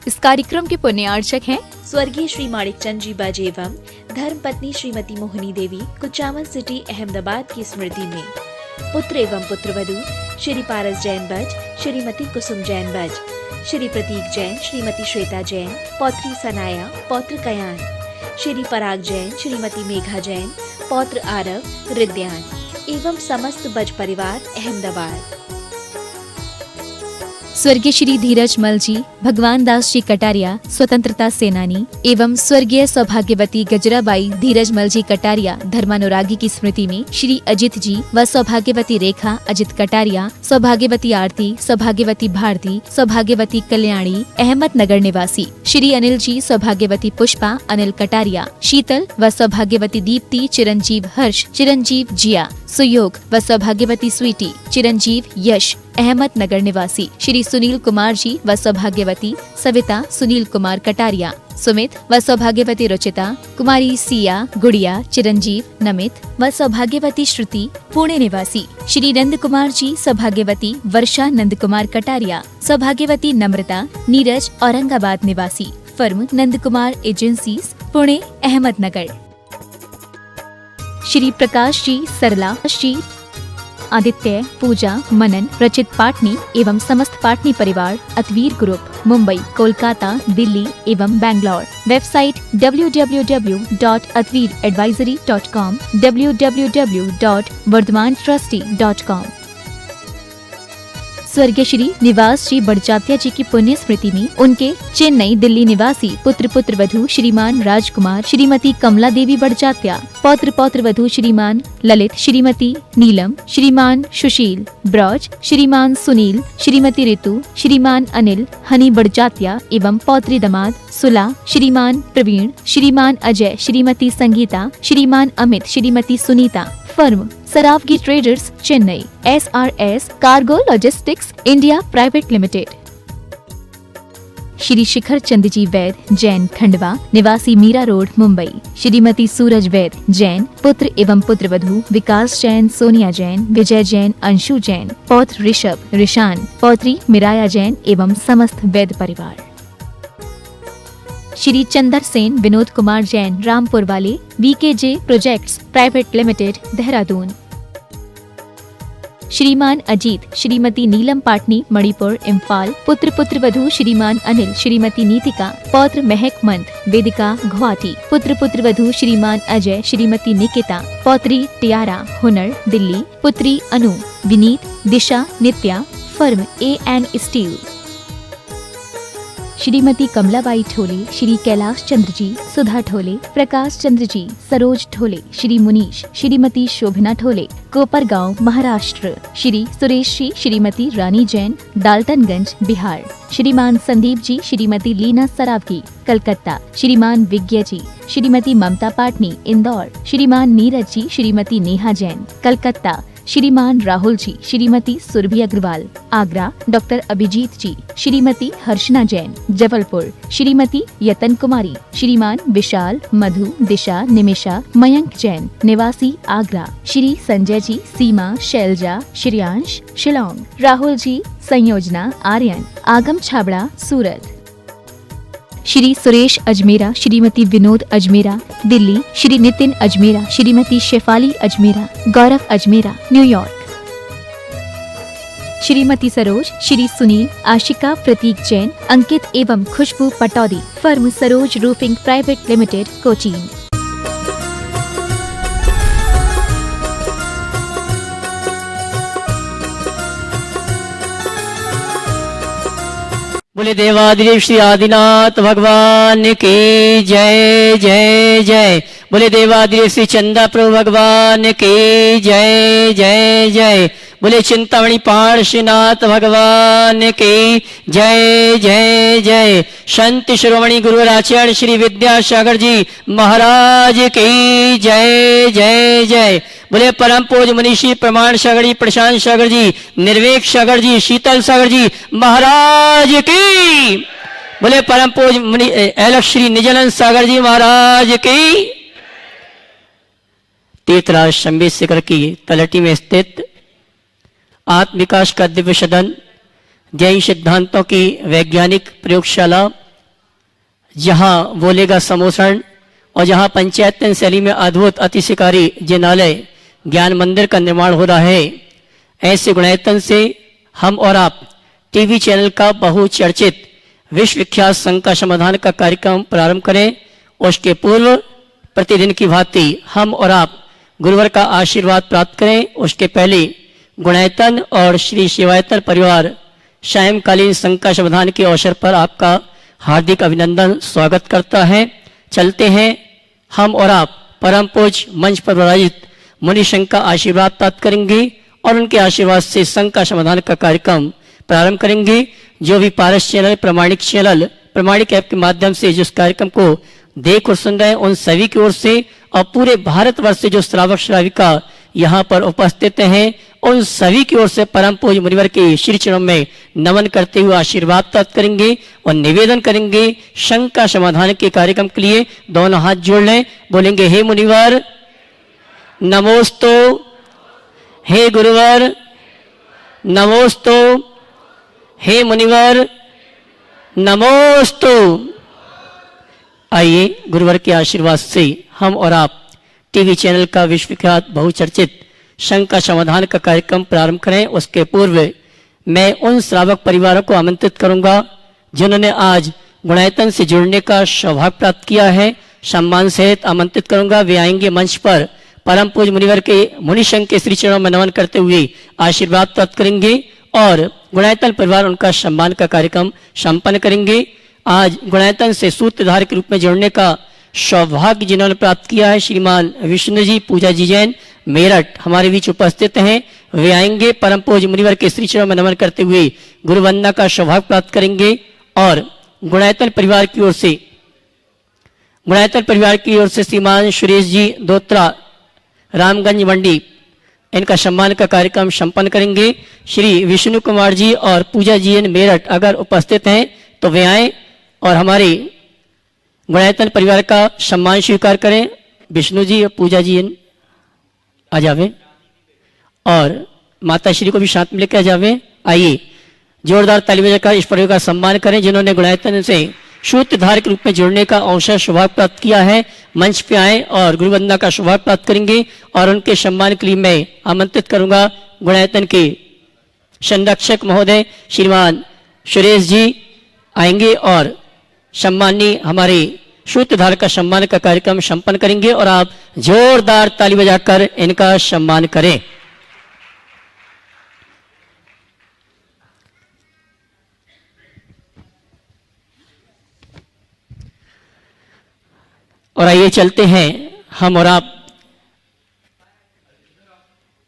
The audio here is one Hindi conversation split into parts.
इस कार्यक्रम के पुण्यार्चक हैं स्वर्गीय श्री माणिकचंद जी बाजे एवं धर्म पत्नी श्रीमती मोहिनी देवी, कुचामन सिटी, अहमदाबाद की स्मृति में। पुत्र एवं पुत्रवधू श्री पारस जैन बज, श्रीमती कुसुम जैन बज, श्री प्रतीक जैन, श्रीमती श्वेता जैन, पौत्री सनाया, पौत्र कयान, श्री पराग जैन, श्रीमती मेघा जैन, पौत्र आरव, रिद्यान एवं समस्त बज परिवार, अहमदाबाद। स्वर्गीय श्री धीरज मल जी, भगवान दास जी कटारिया, स्वतंत्रता सेनानी एवं स्वर्गीय सौभाग्यवती गजराबाई धीरज मल जी कटारिया, धर्मानुरागी की स्मृति में श्री अजित जी व सौभाग्यवती रेखा अजित कटारिया, सौभाग्यवती आरती, सौभाग्यवती भारती, सौभाग्यवती कल्याणी, अहमदनगर निवासी, श्री अनिल जी, सौभाग्यवती पुष्पा अनिल कटारिया, शीतल व सौभाग्यवती दीप्ति, चिरंजीव हर्ष, चिरंजीव जिया, सुयोग व सौभाग्यवती स्वीटी, चिरंजीव यश, अहमदनगर निवासी, श्री सुनील कुमार जी व सौभाग्यवती सविता सुनील कुमार कटारिया, सुमित व सौभाग्यवती रुचिता, कुमारी सिया, गुड़िया, चिरंजीव नमित व सौभाग्यवती श्रुति, पुणे निवासी, श्री नंद कुमार जी, सौभाग्यवती वर्षा नंद कुमार कटारिया, सौभाग्यवती नम्रता, नीरज, औरंगाबाद निवासी, फर्म नंद कुमार एजेंसीज, पुणे, अहमदनगर। श्री प्रकाश जी, सरला जी, आदित्य, पूजा, मनन, रचित पाटनी एवं समस्त पाटनी परिवार, अतवीर ग्रुप, मुंबई, कोलकाता, दिल्ली एवं बैंगलोर। Website www.atveeradvisory.com, www.vardhamantrusty.com। स्वर्गीय श्री निवास जी बड़जात्या जी की पुण्य स्मृति में उनके चेन्नई, दिल्ली निवासी पुत्र पुत्रवधू श्रीमान राजकुमार, श्रीमती कमला देवी बड़जात्या, पौत्र पौत्रवधू श्रीमान ललित, श्रीमती नीलम, श्रीमान सुशील ब्रज, श्रीमान सुनील, श्रीमती ऋतु, श्रीमान अनिल हनी बड़जात्या एवं पौत्री दामाद सुला, श्रीमान प्रवीण, श्रीमान Ajay, Shrimati Sangeeta, Shriman Amit, Shrimati Sunita. Firm Saraogi traders, Chennai. SRS cargo logistics India private limited. Shri Shikhar Chand ji Vaid, Jain, Khandwa निवासी, मीरा रोड, मुंबई, श्रीमती सूरज वैद, जैन, पुत्र एवं पुत्रवधू विकास जैन, सोनिया जैन, विजय जैन, अंशु जैन, पौत्र ऋषभ, ऋषान, पौत्री मिराया जैन एवं समस्त वैद परिवार। श्री चंदर सेन, विनोद कुमार जैन, रामपुर वाले, VKJ projects private limited, Dehradun. श्रीमान अजीत, श्रीमती नीलम पाटनी, मणिपुर, इम्फाल, पुत्र पुत्रवधू श्रीमान अनिल, श्रीमती नीतिका, पौत्र महक मंत, वेदिका, गुवाहाटी, पुत्र पुत्रवधू श्रीमान अजय, श्रीमती निकिता, पौत्री टियारा, हुनर, दिल्ली, पुत्री Anu, Vineet, Disha, Nitya. Firm AN steel. Shrimati Kamlabai Thole, Shri Kailash Chandra ji, Sudha Thole, Prakash Chandra ji, Saroj Thole, Shri Munish, Shrimati Shobhana Thole, Kopargaon, Maharashtra. Shri Suresh ji, Shrimati Rani Jain, Daltonganj, Bihar. Shriman Sandeep जी, श्रीमती लीना सरावगी, कलकत्ता। श्रीमान विज्ञ जी, श्रीमती ममता पाटनी, इंदौर। श्रीमान नीरज जी, श्रीमती नेहा जैन, कलकत्ता। श्रीमान राहुल जी, श्रीमती सुरभि अग्रवाल, आगरा। डॉक्टर अभिजीत जी, श्रीमती हर्षना जैन, जबलपुर। श्रीमती यतन कुमारी, श्रीमान विशाल, मधु, दिशा, निमिषा, मयंक जैन, निवासी, आगरा। श्री संजय जी, सीमा, शैलजा, श्रेयांश, शिलोंग। राहुल जी, संयोजना, आर्यन, आगम छाबड़ा, सूरत। श्री सुरेश अजमेरा, श्रीमती विनोद अजमेरा, दिल्ली। श्री नितिन अजमेरा, श्रीमती शेफाली अजमेरा, गौरव अजमेरा, न्यूयॉर्क। श्रीमती सरोज, श्री सुनील, आशिका, प्रतीक जैन, अंकित एवं Khushboo Pataudi. Firm Saroj roofing private limited, Cochin. बोले देवादिदेव श्री आदिनाथ भगवान की जय जय जय। बोले देवादिदेव श्री चंदा प्रभु भगवान की जय जय जय। बोले चिंतामणि पहाड़ श्रीनाथ भगवान की जय जय जय। संत शिरोमणि गुरुवर आचार्य श्री विद्यासागर जी महाराज की जय जय जय। बोले परम पूज्य मनीषी प्रमाण सागर जी, प्रशांत सागर जी, निर्वेक सागर जी, शीतल सागर जी महाराज की। बोले परम पूज्य मुनि श्री निजानंद सागर जी महाराज की। तीर्थराज शंबेश शिखर की तलहटी में स्थित आत्म विकास का दिव्य सदन, जैन सिद्धांतों की वैज्ञानिक प्रयोगशाला, जहां बोलेगा समोसण और जहां पंचायत शैली में अद्भुत अतिशिकारी जिनालय ज्ञान मंदिर का निर्माण हो रहा है, ऐसे गुणायतन से हम और आप टीवी चैनल का बहुचर्चित विश्व विख्यात शंका समाधान का कार्यक्रम प्रारंभ करें। उसके पूर्व प्रतिदिन की भांति हम और आप गुरुवर का आशीर्वाद प्राप्त करें। उसके पहले गुणायतन और श्री शिवायतन परिवार सायंकालीन शंका समाधान के अवसर पर आपका हार्दिक अभिनंदन स्वागत करता है। चलते हैं हम और आप परम पूज्य मंच पर विराजित मुनि संघ का आशीर्वाद प्राप्त करेंगे और उनके आशीर्वाद से शंका समाधान का कार्यक्रम प्रारंभ करेंगे। जो भी पारस चैनल, प्रमाणिक ऐप के माध्यम से जिस कार्यक्रम को देख और सुन रहे हैं, उन सभी की ओर से और पूरे भारतवर्ष से जो श्रावक श्राविका यहाँ पर उपस्थित हैं, उन सभी की ओर से परम पूज्य मुनिवर के श्री चरणों में नमन करते हुए आशीर्वाद प्राप्त करेंगे और निवेदन करेंगे शंका समाधान के कार्यक्रम के लिए दोनों हाथ जोड़ लें। बोलेंगे हे मुनिवर नमोस्तु, हे गुरुवर नमोस्तु, हे मुनिवर नमोस्तु। आइए गुरुवर के आशीर्वाद से हम और आप टीवी चैनल का विश्वविख्यात बहुचर्चित शंका समाधान का कार्यक्रम प्रारंभ करें। उसके पूर्व मैं उन श्रावक परिवारों को आमंत्रित करूंगा जिन्होंने आज गुणायतन से जुड़ने का सौभाग्य प्राप्त किया है। सम्मान सहित आमंत्रित करूंगा, वे आएंगे मंच पर परम पूज्य मुनिवर के मुनि संघ के श्री चरणों में नमन करते हुए आशीर्वाद प्राप्त करेंगे और गुणायतन परिवार उनका सम्मान का कार्यक्रम संपन्न करेंगे। आज गुणायतन से सूत्रधार के रूप में जुड़ने का सौभाग्य जिन्होंने प्राप्त किया है, श्रीमान विष्णु जी पूजा जी जैन मेरठ हमारे बीच उपस्थित हैं। वे आएंगे परम पूज्य मुनिवर के श्री चरणों में नमन करते हुए गुरु वंदना का सौभाग्य प्राप्त करेंगे और गुणायतन परिवार की ओर से श्रीमान सुरेश जी दोत्रा रामगंज मंडी इनका सम्मान का कार्यक्रम संपन्न करेंगे। श्री विष्णु कुमार जी और पूजा जी एन मेरठ अगर उपस्थित हैं तो वे आए और हमारे गुणायतन परिवार का सम्मान स्वीकार करें। विष्णु जी और पूजा जी एन आ जावे और माता श्री को भी साथ में लेकर आ जावे। आइए जोरदार ताली बजाकर इस परिवार का सम्मान करें जिन्होंने गुणायतन से सूत्रधार के रूप में जुड़ने का अवसर सौभाग्य प्राप्त किया है। मंच पे आए और गुरु वंदना का सौभाग्य प्राप्त करेंगे और उनके सम्मान के लिए मैं आमंत्रित करूंगा गुणायतन के संरक्षक महोदय श्रीमान सुरेश जी आएंगे और सम्मानी हमारे सूत्रधार का सम्मान का कार्यक्रम संपन्न करेंगे और आप जोरदार ताली बजाकर इनका सम्मान करें। और आइए चलते हैं हम और आप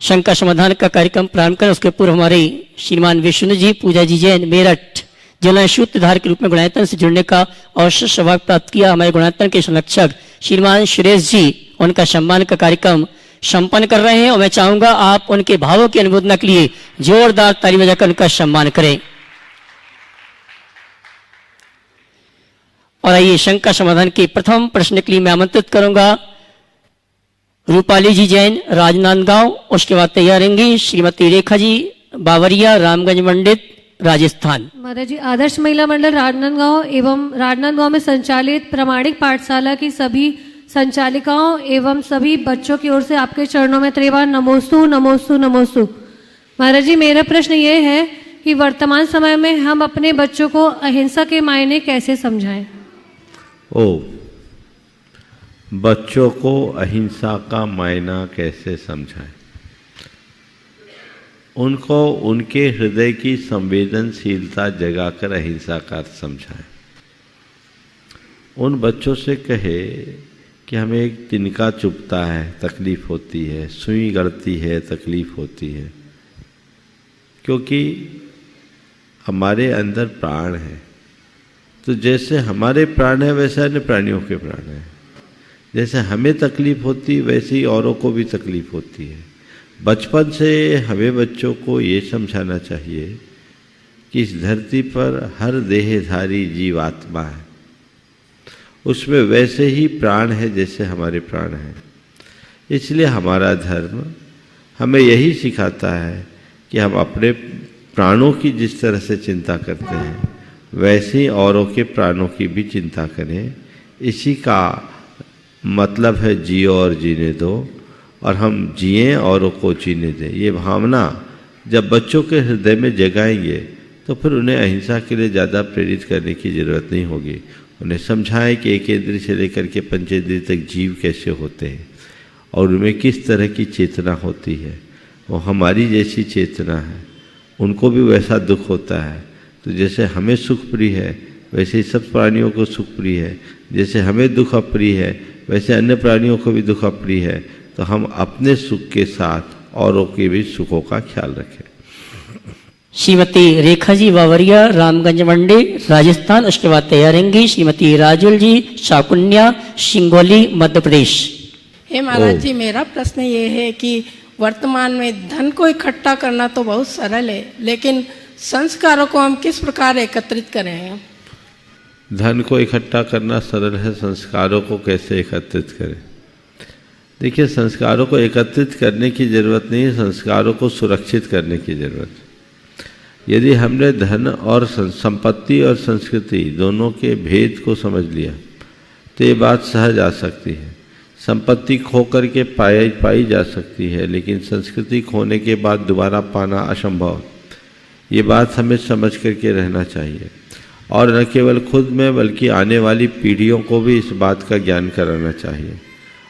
शंका समाधान का कार्यक्रम प्रारंभ करें। उसके पूर्व हमारे श्रीमान विष्णु जी पूजा जी जैन मेरठ जिन्होंने सूत्रधार के रूप में गुणायतन से जुड़ने का अवसर सौभाग्य प्राप्त किया, हमारे गुणायतन के संरक्षक श्रीमान सुरेश जी उनका सम्मान का कार्यक्रम संपन्न कर रहे हैं और मैं चाहूंगा आप उनके भावों की अनुमोदना के लिए जोरदार ताली बजाकर उनका सम्मान करें। और आइए शंका समाधान के प्रथम प्रश्न के लिए मैं आमंत्रित करूंगा रूपाली जी जैन राजनांदगांव, उसके बाद तैयार रहेंगी श्रीमती रेखा जी बावरिया रामगंज मंडित राजस्थान। महाराज जी आदर्श महिला मंडल राजनांदगांव एवं राजनांदगांव में संचालित प्रमाणिक पाठशाला की सभी संचालिकाओं एवं सभी बच्चों की ओर से आपके चरणों में त्रिवार नमोस्तु नमोस्तु नमोस्तु। महाराज जी मेरा प्रश्न ये है कि वर्तमान समय में हम अपने बच्चों को अहिंसा के मायने कैसे समझाएं? बच्चों को अहिंसा का मायना कैसे समझाएं? उनको उनके हृदय की संवेदनशीलता जगाकर अहिंसा का अर्थ समझाएं। उन बच्चों से कहे कि हमें एक तिनका चुभता है, तकलीफ होती है, सुई गड़ती है, तकलीफ होती है, क्योंकि हमारे अंदर प्राण है। तो जैसे हमारे प्राण है वैसे अन्य प्राणियों के प्राण है। जैसे हमें तकलीफ होती वैसे ही औरों को भी तकलीफ होती है। बचपन से हमें बच्चों को ये समझाना चाहिए कि इस धरती पर हर देहधारी जीवात्मा है, उसमें वैसे ही प्राण है जैसे हमारे प्राण हैं। इसलिए हमारा धर्म हमें यही सिखाता है कि हम अपने प्राणों की जिस तरह से चिंता करते हैं वैसे ही औरों के प्राणों की भी चिंता करें। इसी का मतलब है जियो और जीने दो, और हम जिएं औरों को जीने दें। ये भावना जब बच्चों के हृदय में जगाएंगे तो फिर उन्हें अहिंसा के लिए ज़्यादा प्रेरित करने की ज़रूरत नहीं होगी। उन्हें समझाएं कि एक इंद्रिय से लेकर के पंचेंद्रिय तक जीव कैसे होते हैं और उनमें किस तरह की चेतना होती है। वो हमारी जैसी चेतना है, उनको भी वैसा दुख होता है। तो जैसे हमें सुख प्रिय है वैसे ही सब प्राणियों को सुख प्रिय है। जैसे हमें दुख अप्रिय है वैसे अन्य प्राणियों को भी दुख अप्रिय है। तो हम अपने सुख के साथ औरों के भी सुखों का ख्याल रखें। श्रीमती रेखा जी बावरिया, रामगंज मंडी, राजस्थान। उसके बाद तैयार रहेंगी श्रीमती राजुल जी, शाकुन्या, सिंगोली, मध्य प्रदेश। हे महाराज जी, मेरा प्रश्न ये है कि वर्तमान में धन को इकट्ठा करना तो बहुत सरल है, लेकिन संस्कारों को हम किस प्रकार एकत्रित करें? धन को इकट्ठा करना सरल है, संस्कारों को कैसे एकत्रित करें? देखिए, संस्कारों को एकत्रित करने की जरूरत नहीं है, संस्कारों को सुरक्षित करने की जरूरत है। यदि हमने धन और संपत्ति और संस्कृति दोनों के भेद को समझ लिया तो ये बात सहज आ सकती है। संपत्ति खो करके पाई जा सकती है, लेकिन संस्कृति खोने के बाद दोबारा पाना असंभव। ये बात हमें समझ करके रहना चाहिए, और न केवल खुद में बल्कि आने वाली पीढ़ियों को भी इस बात का ज्ञान कराना चाहिए।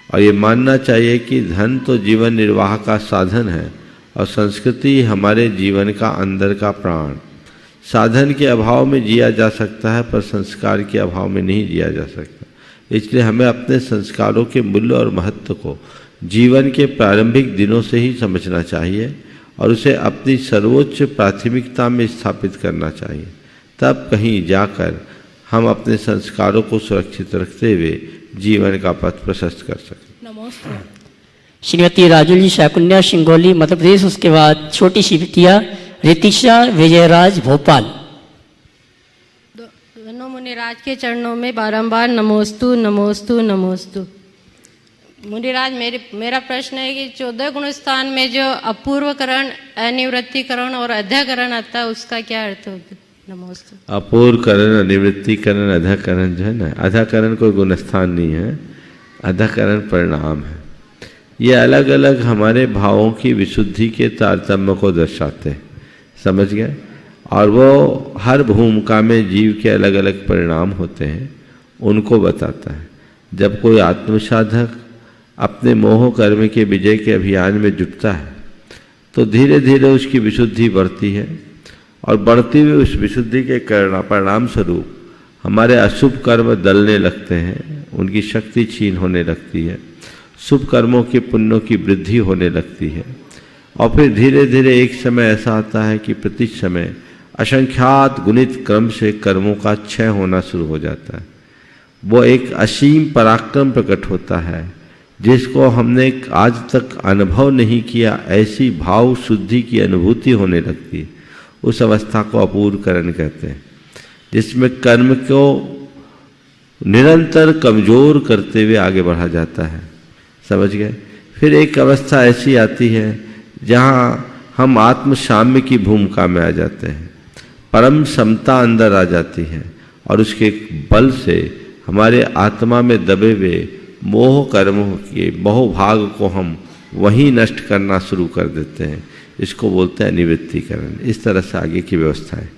और ये मानना चाहिए कि धन तो जीवन निर्वाह का साधन है और संस्कृति हमारे जीवन का अंदर का प्राण। साधन के अभाव में जिया जा सकता है पर संस्कार के अभाव में नहीं जिया जा सकता। इसलिए हमें अपने संस्कारों के मूल्य और महत्व को जीवन के प्रारंभिक दिनों से ही समझना चाहिए और उसे अपनी सर्वोच्च प्राथमिकता में स्थापित करना चाहिए। तब कहीं जाकर हम अपने संस्कारों को सुरक्षित रखते हुए जीवन का पथ प्रशस्त कर सकते। नमस्ते। श्रीमती राजुल जी, शाकुन्या, सिंगोली, मध्य प्रदेश। उसके बाद छोटी सी बिटिया रितिशा विजयराज, भोपाल। दोनों मुनिराज के चरणों में बारंबार नमोस्तु नमोस्तु नमोस्तु। मुनिराज, मेरा प्रश्न है कि 14 गुण स्थान में जो अपूर्वकरण, अनिवृत्तिकरण और अध्याकरण आता है उसका क्या अर्थ होता है? नमोस्तु। अपूर्वकरण, अनिवृत्तिकरण, अध्याकरण जो है ना, अध्याकरण कोई गुणस्थान नहीं है, अध्याकरण परिणाम है। ये अलग अलग हमारे भावों की विशुद्धि के तारतम्य को दर्शाते हैं, समझ गए? और वो हर भूमिका में जीव के अलग अलग परिणाम होते हैं, उनको बताता है। जब कोई आत्मसाधक अपने मोह कर्म के विजय के अभियान में जुटता है तो धीरे धीरे उसकी विशुद्धि बढ़ती है, और बढ़ती हुई उस विशुद्धि के परिणाम स्वरूप हमारे अशुभ कर्म दलने लगते हैं, उनकी शक्ति क्षीण होने लगती है, शुभ कर्मों के पुण्यों की वृद्धि होने लगती है। और फिर धीरे धीरे एक समय ऐसा आता है कि प्रति समय असंख्यात गुणित क्रम से कर्मों का क्षय होना शुरू हो जाता है। वो एक असीम पराक्रम प्रकट होता है जिसको हमने आज तक अनुभव नहीं किया, ऐसी भाव शुद्धि की अनुभूति होने लगती है। उस अवस्था को अपूर्वकरण कहते हैं, जिसमें कर्म को निरंतर कमजोर करते हुए आगे बढ़ा जाता है, समझ गए? फिर एक अवस्था ऐसी आती है जहाँ हम आत्म साम्य की भूमिका में आ जाते हैं, परम समता अंदर आ जाती है, और उसके बल से हमारे आत्मा में दबे हुए मोह कर्मों के बहुभाग को हम वहीं नष्ट करना शुरू कर देते हैं। इसको बोलते हैं निवृत्तिकरण। इस तरह से आगे की व्यवस्था है।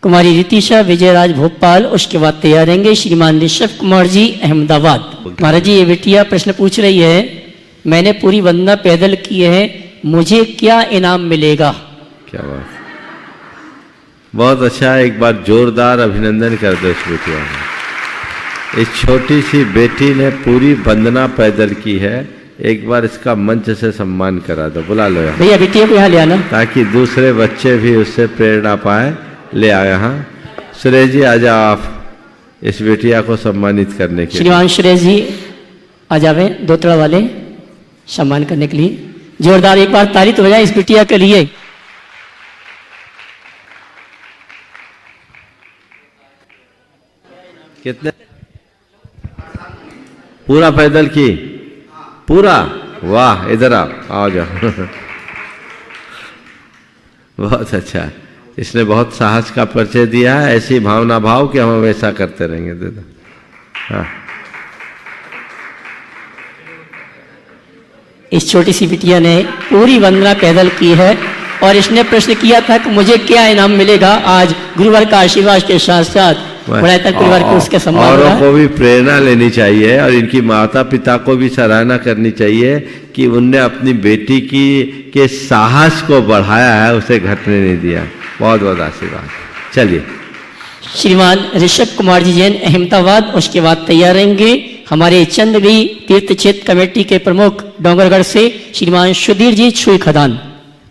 कुमारी रितिशा विजयराज, भोपाल। उसके बाद तैयार रहेंगे श्रीमान ऋषभ कुमार जी, अहमदाबाद। महाराज जी, ये बेटिया प्रश्न पूछ रही है, मैंने पूरी वंदना पैदल की है, मुझे क्या इनाम मिलेगा? क्या बात, बहुत अच्छा है। एक बार जोरदार अभिनंदन कर दो इस बेटिया को। इस छोटी सी बेटी ने पूरी वंदना पैदल की है, एक बार इसका मंच से सम्मान करा दो। बुला लो यहाँ भैया, बेटिया को यहाँ ले आना, ताकि दूसरे बच्चे भी उससे प्रेरणा पाए। ले आए यहाँ। सुरेश जी, आ जाओ आप इस बेटिया को सम्मानित करने के लिए। श्रीमान सुरेश जी आ जावे, दोतड़ा वाले, सम्मान करने के लिए। जोरदार एक बार ताली तो हो जाए इस बेटिया के लिए। कितने? पूरा पैदल की? पूरा, वाह, इधर आओ जाओ। बहुत अच्छा, इसने बहुत साहस का परिचय दिया है। ऐसी भावना भाव कि हम वैसा करते रहेंगे। दे दो। हाँ, इस छोटी सी बिटिया ने पूरी वंदना पैदल की है और इसने प्रश्न किया था कि मुझे क्या इनाम मिलेगा। आज गुरुवार का आशीर्वाद के साथ साथ बड़ा तक परिवार के उसके सम्मान औरों को भी प्रेरणा लेनी चाहिए और इनकी माता पिता को भी सराहना करनी चाहिए कि उनने अपनी बेटी के साहस को बढ़ाया है, उसे घटने नहीं दिया। बहुत बहुत आशीर्वाद। चलिए, श्रीमान ऋषभ कुमार जी जैन अहमदाबाद, उसके बाद तैयार रहेंगे हमारे चंद्रगिरी तीर्थ क्षेत्र कमेटी के प्रमुख डोंगरगढ़ से श्रीमान सुधीर जी छुई खदान।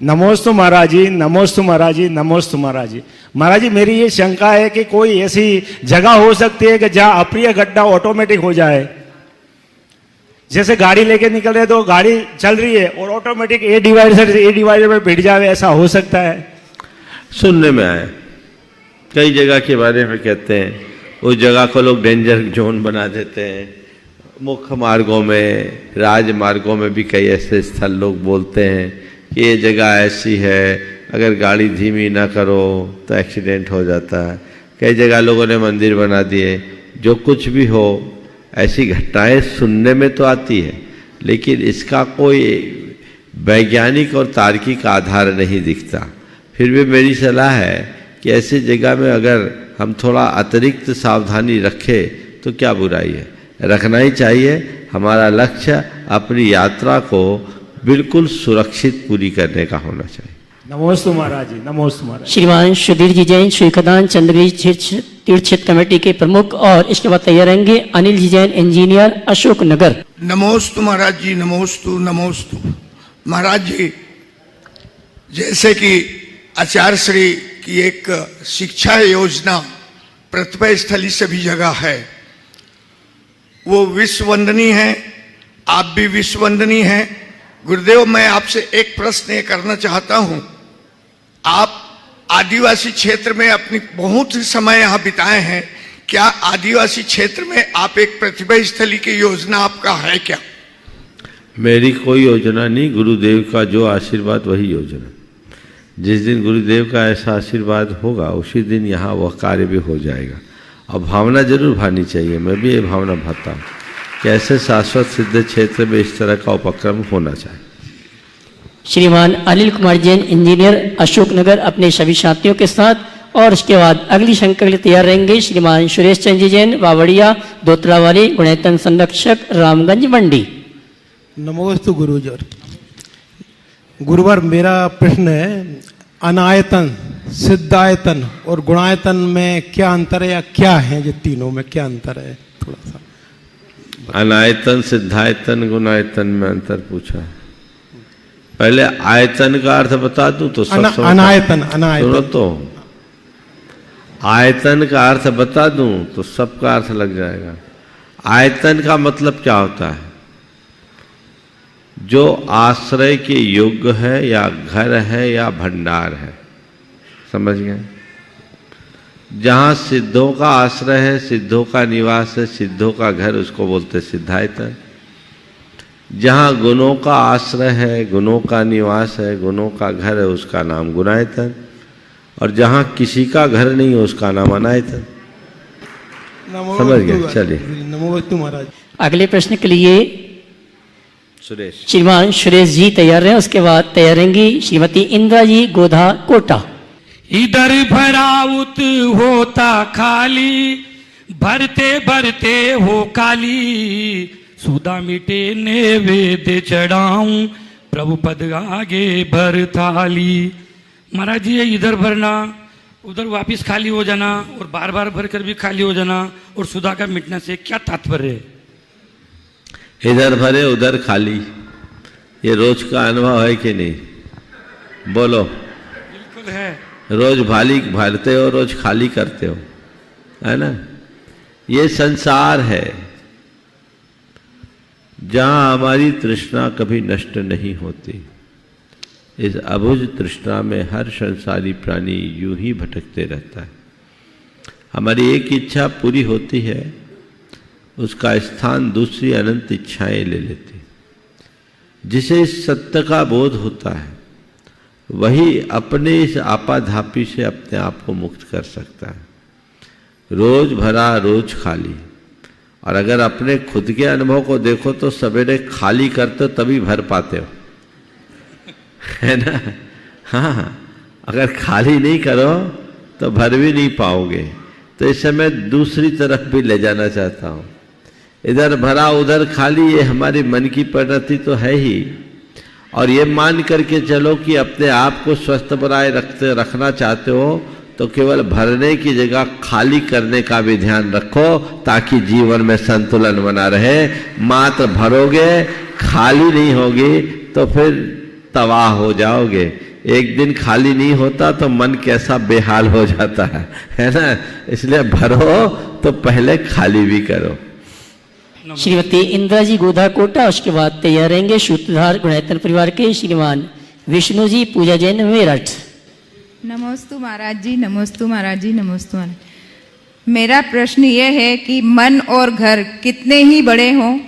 नमोस्तु महाराज जी, नमोस्तु महाराज जी, नमोस्तु महाराज जी। महाराज जी, मेरी ये शंका है कि कोई ऐसी जगह हो सकती है कि जहां अप्रिय घटना ऑटोमेटिक हो जाए। जैसे गाड़ी लेके निकल रहे तो गाड़ी चल रही है और ऑटोमेटिक ए डिवाइडर में भिड़ जाए, ऐसा हो सकता है? सुनने में आया, कई जगह के बारे में कहते हैं, उस जगह को लोग डेंजर जोन बना देते हैं। मुख्य मार्गों में, राजमार्गों में भी कई ऐसे स्थल लोग बोलते हैं कि ये जगह ऐसी है, अगर गाड़ी धीमी ना करो तो एक्सीडेंट हो जाता है। कई जगह लोगों ने मंदिर बना दिए। जो कुछ भी हो, ऐसी घटनाएं सुनने में तो आती है, लेकिन इसका कोई वैज्ञानिक और तार्किक आधार नहीं दिखता। फिर भी मेरी सलाह है कि ऐसी जगह में अगर हम थोड़ा अतिरिक्त सावधानी रखें तो क्या बुराई है, रखना ही चाहिए। हमारा लक्ष्य अपनी यात्रा को बिल्कुल सुरक्षित पूरी करने का होना चाहिए। नमोस्तु महाराज जी, नमोस्तु महाराज। श्रीमान सुधीर जी जैन श्रीखदान चंद्रगिरी तीर्थ क्षेत्र कमेटी के प्रमुख और इसके बाद तैयार रहेंगे अनिल जी जैन इंजीनियर अशोक नगर। नमोस्तु महाराज जी, नमोस्तु नमोस्तु। महाराज जी, जैसे कि आचार्य श्री की एक शिक्षा योजना प्रतिभा स्थली सभी जगह है, वो विश्व वंदनीय है, आप भी विश्व वंदनीय हैं। गुरुदेव, मैं आपसे एक प्रश्न ये करना चाहता हूं। आप आदिवासी क्षेत्र में अपनी बहुत ही समय यहाँ बिताए हैं, क्या आदिवासी क्षेत्र में आप एक प्रतिभा स्थली की योजना आपका है क्या? मेरी कोई योजना नहीं, गुरुदेव का जो आशीर्वाद वही योजना। जिस दिन गुरुदेव का ऐसा आशीर्वाद होगा उसी दिन यहाँ वह कार्य भी हो जाएगा। और भावना जरूर भानी चाहिए, मैं भी ये भावना भाता हूँ कि ऐसे शाश्वत सिद्ध क्षेत्र में इस तरह का उपक्रम होना चाहिए। श्रीमान अनिल कुमार जैन इंजीनियर अशोक नगर अपने सभी साथियों के साथ, और उसके बाद अगली शंका के लिए तैयार रहेंगे श्रीमान सुरेश चंद्र जी जैन बावड़िया दोतरावाली गुणैतन संरक्षक रामगंज मंडी। नमोस्तु गुरुजर। गुरुवर, मेरा प्रश्न है, अनायतन, सिद्धायतन और गुणायतन में क्या अंतर है, या क्या है ये तीनों में क्या अंतर है? थोड़ा सा। अनायतन, सिद्धायतन, गुणायतन में अंतर पूछा। पहले आयतन का अर्थ बता दूं तो सब अनायतन, अनायतन। सुनो तो, आयतन का अर्थ बता दूं तो सबका अर्थ लग जाएगा। आयतन का मतलब क्या होता है? जो आश्रय के योग्य है, या घर है, या भंडार है। समझ गए? जहाँ सिद्धों का आश्रय है, सिद्धों का निवास है, सिद्धों का घर, उसको बोलते सिद्धायतन। जहाँ गुणों का आश्रय है, गुणों का निवास है, गुणों का घर है, उसका नाम गुणायतन। और जहाँ किसी का घर नहीं है उसका नाम अनायतन। समझ गए? चलिए, नमोस्तु महाराज। अगले प्रश्न के लिए सुरेश श्रीमान सुरेश जी तैयार हैं, उसके बाद तैयार रहेंगी श्रीमती इंदिरा जी गोधा कोटा। इधर भराउत होता खाली, भरते भरते हो काली, सुधा मिटे नैवेद्य चढ़ाऊं, प्रभु पद आगे भर थाली। महाराज जी, इधर भरना उधर वापिस खाली हो जाना और बार बार भरकर भी खाली हो जाना और सुधा का मिटने से क्या तात्पर्य है? इधर भरे उधर खाली, ये रोज का अनुभव है कि नहीं? बोलो। बिल्कुल है। रोज भाली भरते हो, रोज खाली करते हो, है ना? ये संसार है जहां हमारी तृष्णा कभी नष्ट नहीं होती। इस अबुझ तृष्णा में हर संसारी प्राणी यूं ही भटकते रहता है। हमारी एक इच्छा पूरी होती है, उसका स्थान दूसरी अनंत इच्छाएं ले लेती। जिसे इस सत्य का बोध होता है वही अपने इस आपाधापी से अपने आप को मुक्त कर सकता है। रोज भरा रोज खाली। और अगर अपने खुद के अनुभव को देखो तो सवेरे खाली करते हो तभी भर पाते हो, है ना। हाँ, अगर खाली नहीं करो तो भर भी नहीं पाओगे। तो इस समय दूसरी तरफ भी ले जाना चाहता हूँ। इधर भरा उधर खाली, ये हमारी मन की परिणति तो है ही। और ये मान करके चलो कि अपने आप को स्वस्थ बनाए रखना चाहते हो तो केवल भरने की जगह खाली करने का भी ध्यान रखो, ताकि जीवन में संतुलन बना रहे। मात्र भरोगे, खाली नहीं होगी तो फिर तबाह हो जाओगे। एक दिन खाली नहीं होता तो मन कैसा बेहाल हो जाता है ना। इसलिए भरो तो पहले खाली भी करो। श्रीमती इंदिरा जी गोधा कोटा, उसके बाद तैयार रहेंगे सूत्रधार गुणायतन परिवार के श्रीमान विष्णु जी पूजा जैन मेरठ। नमोस्तु महाराज जी, नमोस्तु महाराज जी, नमोस्तु महाराज। मेरा प्रश्न ये है कि मन और घर कितने ही बड़े हों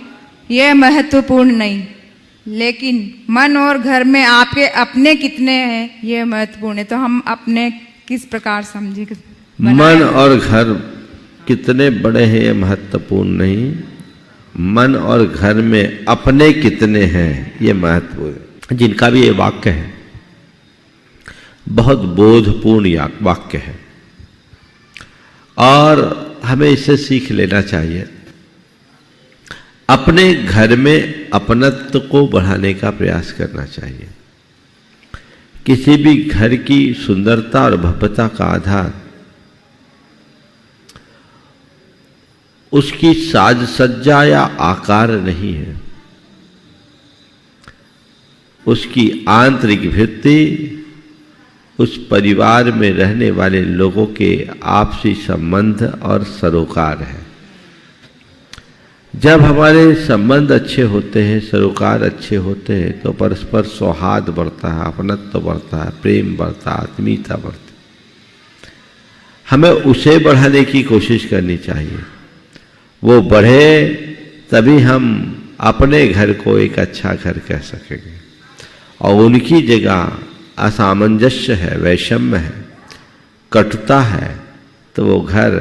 यह महत्वपूर्ण नहीं, लेकिन मन और घर में आपके अपने कितने हैं यह महत्वपूर्ण है। तो हम अपने किस प्रकार समझे? मन और घर कितने बड़े हैं यह महत्वपूर्ण नहीं, मन और घर में अपने कितने हैं ये महत्वपूर्ण है। जिनका भी ये वाक्य है बहुत बोधपूर्ण वाक्य है और हमें इसे सीख लेना चाहिए। अपने घर में अपनत्व को बढ़ाने का प्रयास करना चाहिए। किसी भी घर की सुंदरता और भव्यता का आधार उसकी साज सज्जा या आकार नहीं है, उसकी आंतरिक भित्ति उस परिवार में रहने वाले लोगों के आपसी संबंध और सरोकार है। जब हमारे संबंध अच्छे होते हैं, सरोकार अच्छे होते हैं तो परस्पर सौहार्द बढ़ता है, अपनत्व बढ़ता है, प्रेम बढ़ता है, आत्मीयता बढ़ती है। हमें उसे बढ़ाने की कोशिश करनी चाहिए। वो बढ़े तभी हम अपने घर को एक अच्छा घर कह सकेंगे। और उनकी जगह असामंजस्य है, वैषम्य है, कटुता है तो वो घर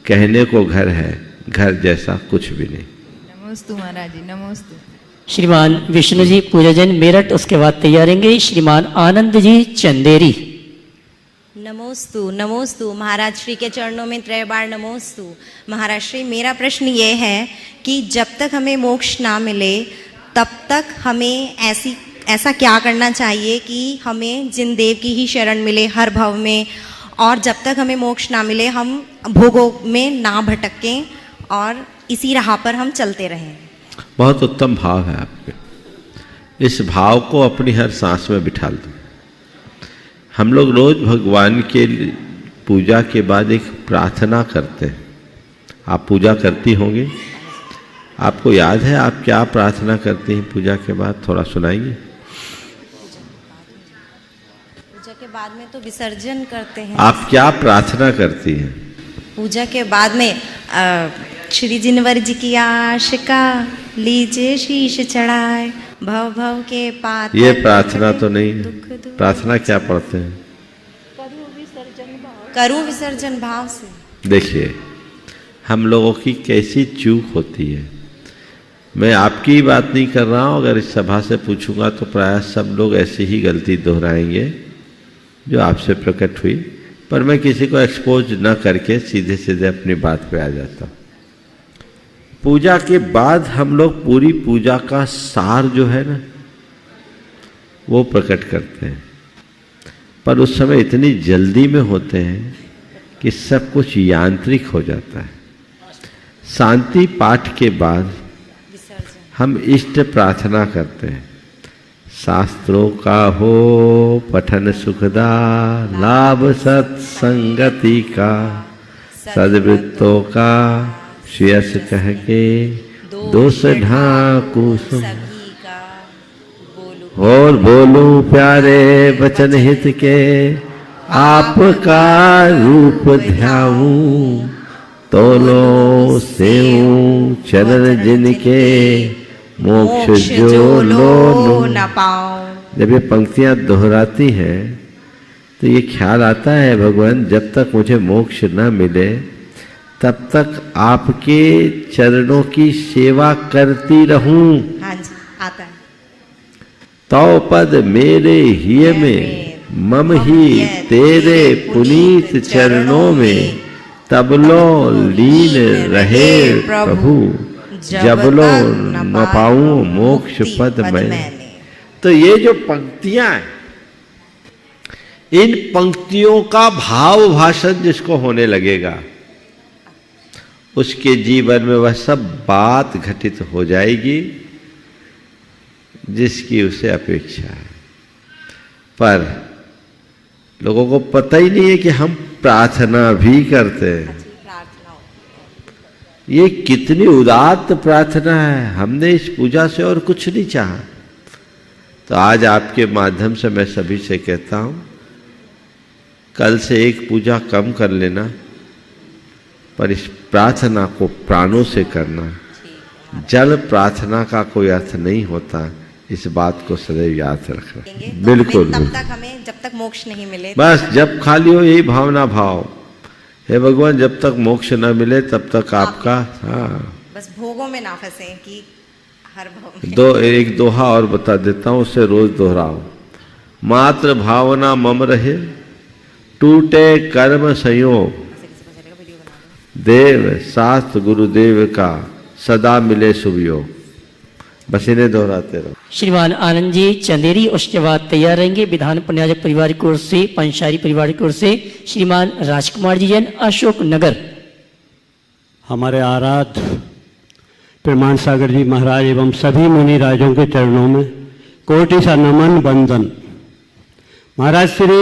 कहने को घर है, घर जैसा कुछ भी नहीं। नमोस्तु महाराज जी, नमोस्तु। श्रीमान विष्णु जी पूजा जैन मेरठ, उसके बाद तैयारेंगे श्रीमान आनंद जी चंदेरी। नमोस्तु नमोस्तु महाराज श्री के चरणों में त्रय बार नमोस्तु। महाराज श्री, मेरा प्रश्न ये है कि जब तक हमें मोक्ष ना मिले तब तक हमें ऐसा क्या करना चाहिए कि हमें जिन देव की ही शरण मिले हर भव में, और जब तक हमें मोक्ष ना मिले हम भोगों में ना भटकें और इसी राह पर हम चलते रहें। बहुत उत्तम भाव है आपके। इस भाव को अपनी हर सांस में बिठा दो। हम लोग रोज भगवान के पूजा के बाद एक प्रार्थना करते हैं। आप पूजा करती होंगी, आपको याद है आप क्या प्रार्थना करती हैं पूजा के बाद? थोड़ा सुनाइए। पूजा के बाद में तो विसर्जन करते हैं। आप क्या प्रार्थना करती हैं पूजा के बाद में? श्री जिनवर जी की आशिका लीजिए शीश चढ़ाए, भव भव के पात। ये प्रार्थना तो नहीं है। प्रार्थना क्या पढ़ते हैं? करूं विसर्जन भाव से। देखिए हम लोगों की कैसी चूक होती है। मैं आपकी बात नहीं कर रहा हूँ, अगर इस सभा से पूछूंगा तो प्राय सब लोग ऐसी ही गलती दोहराएंगे जो आपसे प्रकट हुई, पर मैं किसी को एक्सपोज न करके सीधे सीधे अपनी बात पे आ जाता हूँ। पूजा के बाद हम लोग पूरी पूजा का सार जो है ना वो प्रकट करते हैं, पर उस समय इतनी जल्दी में होते हैं कि सब कुछ यांत्रिक हो जाता है। शांति पाठ के बाद हम इष्ट प्रार्थना करते हैं। शास्त्रों का हो पठन सुखदा, लाभ सत्संगति का, सद्वृत्तों का श्रेयस कह के, दोष ढाकू और बोलूं प्यारे वचन हित के, आपका रूप ध्याऊं, तोलो सेऊं चरण जिनके, मोक्ष जो लो न पाओ। जब ये पंक्तियां दोहराती हैं तो ये ख्याल आता है भगवान जब तक मुझे मोक्ष न मिले तब तक आपके चरणों की सेवा करती रहूं। हाँ जी, आता है। तो पद मेरे हिय में मम ही तेरे पुनीत चरणों में तबलो लीन रहे प्रभु जबलो न पाऊं मोक्ष पद मैंने। तो ये जो पंक्तियां हैं, इन पंक्तियों का भाव भाषण जिसको होने लगेगा उसके जीवन में वह सब बात घटित हो जाएगी जिसकी उसे अपेक्षा है। पर लोगों को पता ही नहीं है कि हम प्रार्थना भी करते हैं। ये कितनी उदात्त प्रार्थना है। हमने इस पूजा से और कुछ नहीं चाहा। तो आज आपके माध्यम से मैं सभी से कहता हूं, कल से एक पूजा कम कर लेना, पर इस प्रार्थना को प्राणों से करना। जल प्रार्थना का कोई अर्थ नहीं होता, इस बात को सदैव याद रखना। बिल्कुल तब तक हमें जब तक मोक्ष नहीं मिले, बस जब खाली हो यही भावना भाव, हे भगवान जब तक मोक्ष न मिले तब तक आपका, हाँ बस भोगों में ना फंसे कि हर भोग में। एक दोहा और बता देता हूं, उसे रोज दोहराओ। मात्र भावना मम रहे टूटे कर्म संयोग, देव शास्त्र गुरुदेव का सदा मिले शुभ योग। बस इन्हें दोहराते रहो। श्रीमान आनंद जी चंदेरी उसके बाद तैयार रहेंगे। विधान प्रन्यासक परिवार की ओर से, पंचारी परिवार की ओर से श्रीमान राजकुमार जी जैन, अशोक नगर। हमारे आराध्य प्रमाण सागर जी महाराज एवं सभी मुनि राजों के चरणों में कोटि सा नमन बंदन। महाराज श्री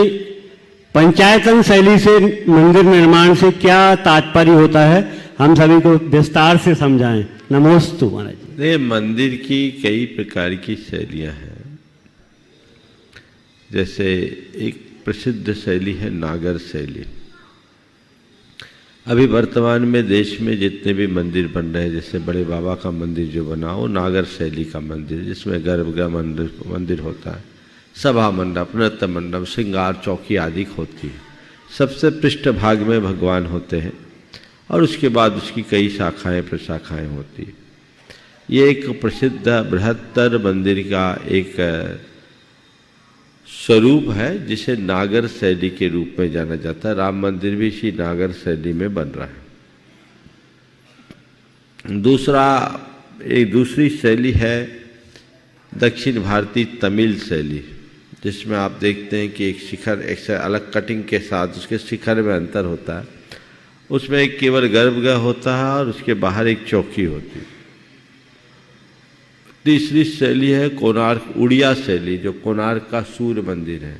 पंचायतन शैली से मंदिर निर्माण से क्या तात्पर्य होता है, हम सभी को विस्तार से समझाएं। नमोस्तु महाराज। ये मंदिर की कई प्रकार की शैलियां हैं। जैसे एक प्रसिद्ध शैली है नागर शैली। अभी वर्तमान में देश में जितने भी मंदिर बन रहे हैं, जैसे बड़े बाबा का मंदिर जो बना वो नागर शैली का मंदिर, जिसमें गर्भगृह मंदिर होता है, सभा मंडप, नृत्य मंडप, श्रृंगार चौकी आदि होती है। सबसे पृष्ठ भाग में भगवान होते हैं और उसके बाद उसकी कई शाखाएं प्रशाखाएं होती है। ये एक प्रसिद्ध बृहत्तर मंदिर का एक स्वरूप है जिसे नागर शैली के रूप में जाना जाता है। राम मंदिर भी इसी नागर शैली में बन रहा है। एक दूसरी शैली है दक्षिण भारतीय तमिल शैली, जिसमें आप देखते हैं कि एक शिखर, एक से अलग कटिंग के साथ उसके शिखर में अंतर होता है। उसमें एक केवल गर्भगृह होता है और उसके बाहर एक चौकी होती है। तीसरी शैली है कोणार्क उड़िया शैली, जो कोणार्क का सूर्य मंदिर है।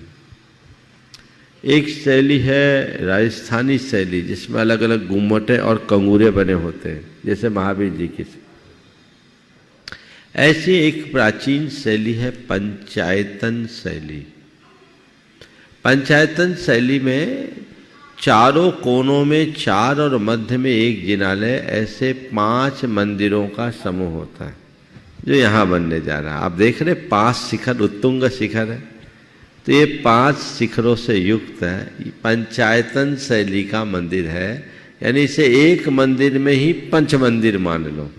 एक शैली है राजस्थानी शैली, जिसमें अलग अलग गुम्मटें और कंगूरे बने होते हैं, जैसे महावीर जी की। ऐसी एक प्राचीन शैली है पंचायतन शैली। पंचायतन शैली में चारों कोनों में 4 और मध्य में एक जिनालय, ऐसे 5 मंदिरों का समूह होता है जो यहाँ बनने जा रहा है। आप देख रहे 5 शिखर, उत्तुंग शिखर है, तो ये 5 शिखरों से युक्त है। पंचायतन शैली का मंदिर है, यानी इसे एक मंदिर में ही 5 मंदिर मान लो।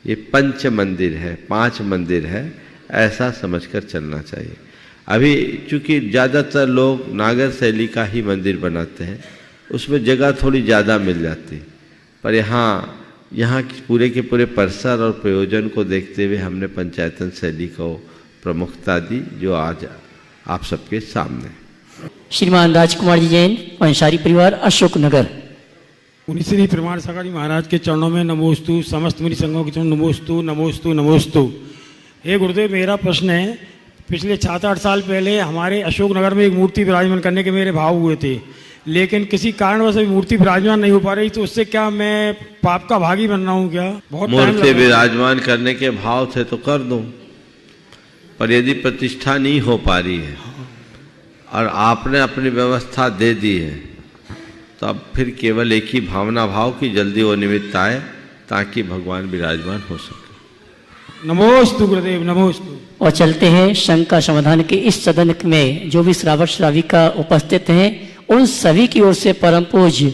ये 5 मंदिर है, 5 मंदिर है, ऐसा समझकर चलना चाहिए। अभी चूंकि ज़्यादातर लोग नागर शैली का ही मंदिर बनाते हैं, उसमें जगह थोड़ी ज़्यादा मिल जाती, पर यहाँ की पूरे के पूरे परिसर और प्रयोजन को देखते हुए हमने पंचायतन शैली को प्रमुखता दी, जो आज आप सबके सामने। श्रीमान राजकुमार जी जैन, पंचारी परिवार, अशोक नगर। मुनि श्री प्रमाण सागर जी महाराज के चरणों में नमोस्तु, समस्त मुनि संघों के चरणों नमोस्तु नमोस्तु नमोस्तु। हे गुरुदेव, मेरा प्रश्न है, पिछले 7-8 साल पहले हमारे अशोक नगर में एक मूर्ति विराजमान करने के मेरे भाव हुए थे, लेकिन किसी कारणवश मूर्ति विराजमान नहीं हो पा रही, तो उससे क्या मैं पाप का भागी बन रहा हूँ क्या? बहुत मूर्ति विराजमान करने के भाव थे तो कर दो, पर यदि प्रतिष्ठा नहीं हो पा रही है और आपने अपनी व्यवस्था दे दी है, तो अब फिर केवल एक ही भावना भाव की जल्दी वो निमित्त आए ताकि भगवान विराजमान हो सके। नमोस्तु गुरुदेव, नमोस्तु। और चलते हैं शंका समाधान के इस सदन में जो भी श्रावक श्राविका उपस्थित हैं उन सभी की ओर से परम पूज्य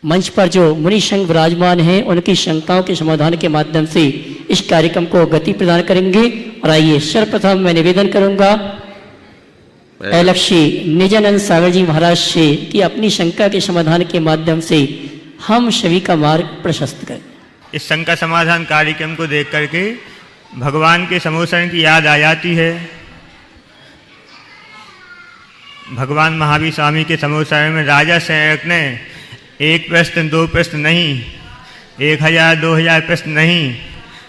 मंच पर जो मुनि संघ विराजमान हैं उनकी शंकाओं के समाधान के माध्यम से इस कार्यक्रम को गति प्रदान करेंगे। और आइए सर्वप्रथम मैं निवेदन करूंगा अलक्षी निजानंद सागर जी महाराज से कि अपनी शंका के समाधान के माध्यम से हम सभी का मार्ग प्रशस्त करें। इस शंका समाधान कार्यक्रम को देख करके भगवान के समोसरण की याद आ जाती है। भगवान महावीर स्वामी के समोसरण में राजा सैनिक ने 1 प्रश्न 2 प्रश्न नहीं, 1000 2000 प्रश्न नहीं,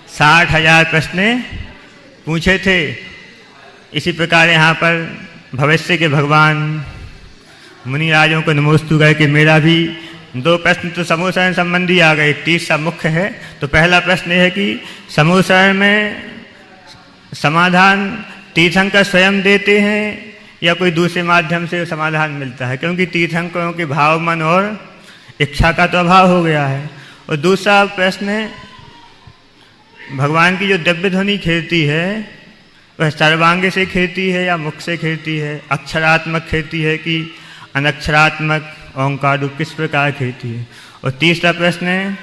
60,000 प्रश्न पूछे थे। इसी प्रकार यहाँ पर भविष्य के भगवान मुनि राजों को नमोस्तु करके मेरा भी 2 प्रश्न तो समोसरण संबंधी आ गए, तीसरा मुख्य है। तो पहला प्रश्न है कि समोसरण में समाधान तीर्थंकर स्वयं देते हैं या कोई दूसरे माध्यम से समाधान मिलता है, क्योंकि तीर्थंकरों के भाव मन और इच्छा का तो अभाव हो गया है। और दूसरा प्रश्न है भगवान की जो दिव्य ध्वनि खिलती है वह सर्वांग से खिलती है या मुख से खिलती है, अक्षरात्मक खिलती है कि अनक्षरात्मक ओंकार रूप किस प्रकार खिलती है। और तीसरा प्रश्न है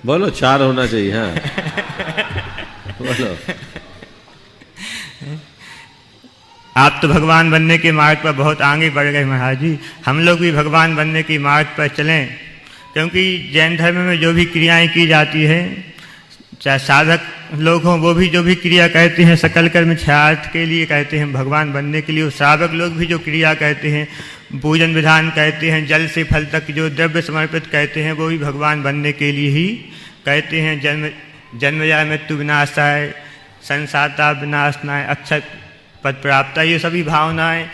बोलो 4 होना चाहिए। हाँ बोलो। आप तो भगवान बनने के मार्ग पर बहुत आगे बढ़ गए महाराज जी, हम लोग भी भगवान बनने के मार्ग पर चलें, क्योंकि जैन धर्म में जो भी क्रियाएं की जाती हैं, चाहे साधक लोग हों वो भी जो भी क्रिया कहते हैं सकल कर्म क्षयार्थ के लिए कहते हैं, भगवान बनने के लिए। और श्रावक लोग भी जो क्रिया कहते हैं, पूजन विधान कहते हैं, जल से फल तक जो द्रव्य समर्पित कहते हैं वो भी भगवान बनने के लिए ही कहते हैं। जन्मया मृत्यु विनाशाय, संसाता विनाशनाय, अक्षय पद प्राप्त, ये सभी भावनाएं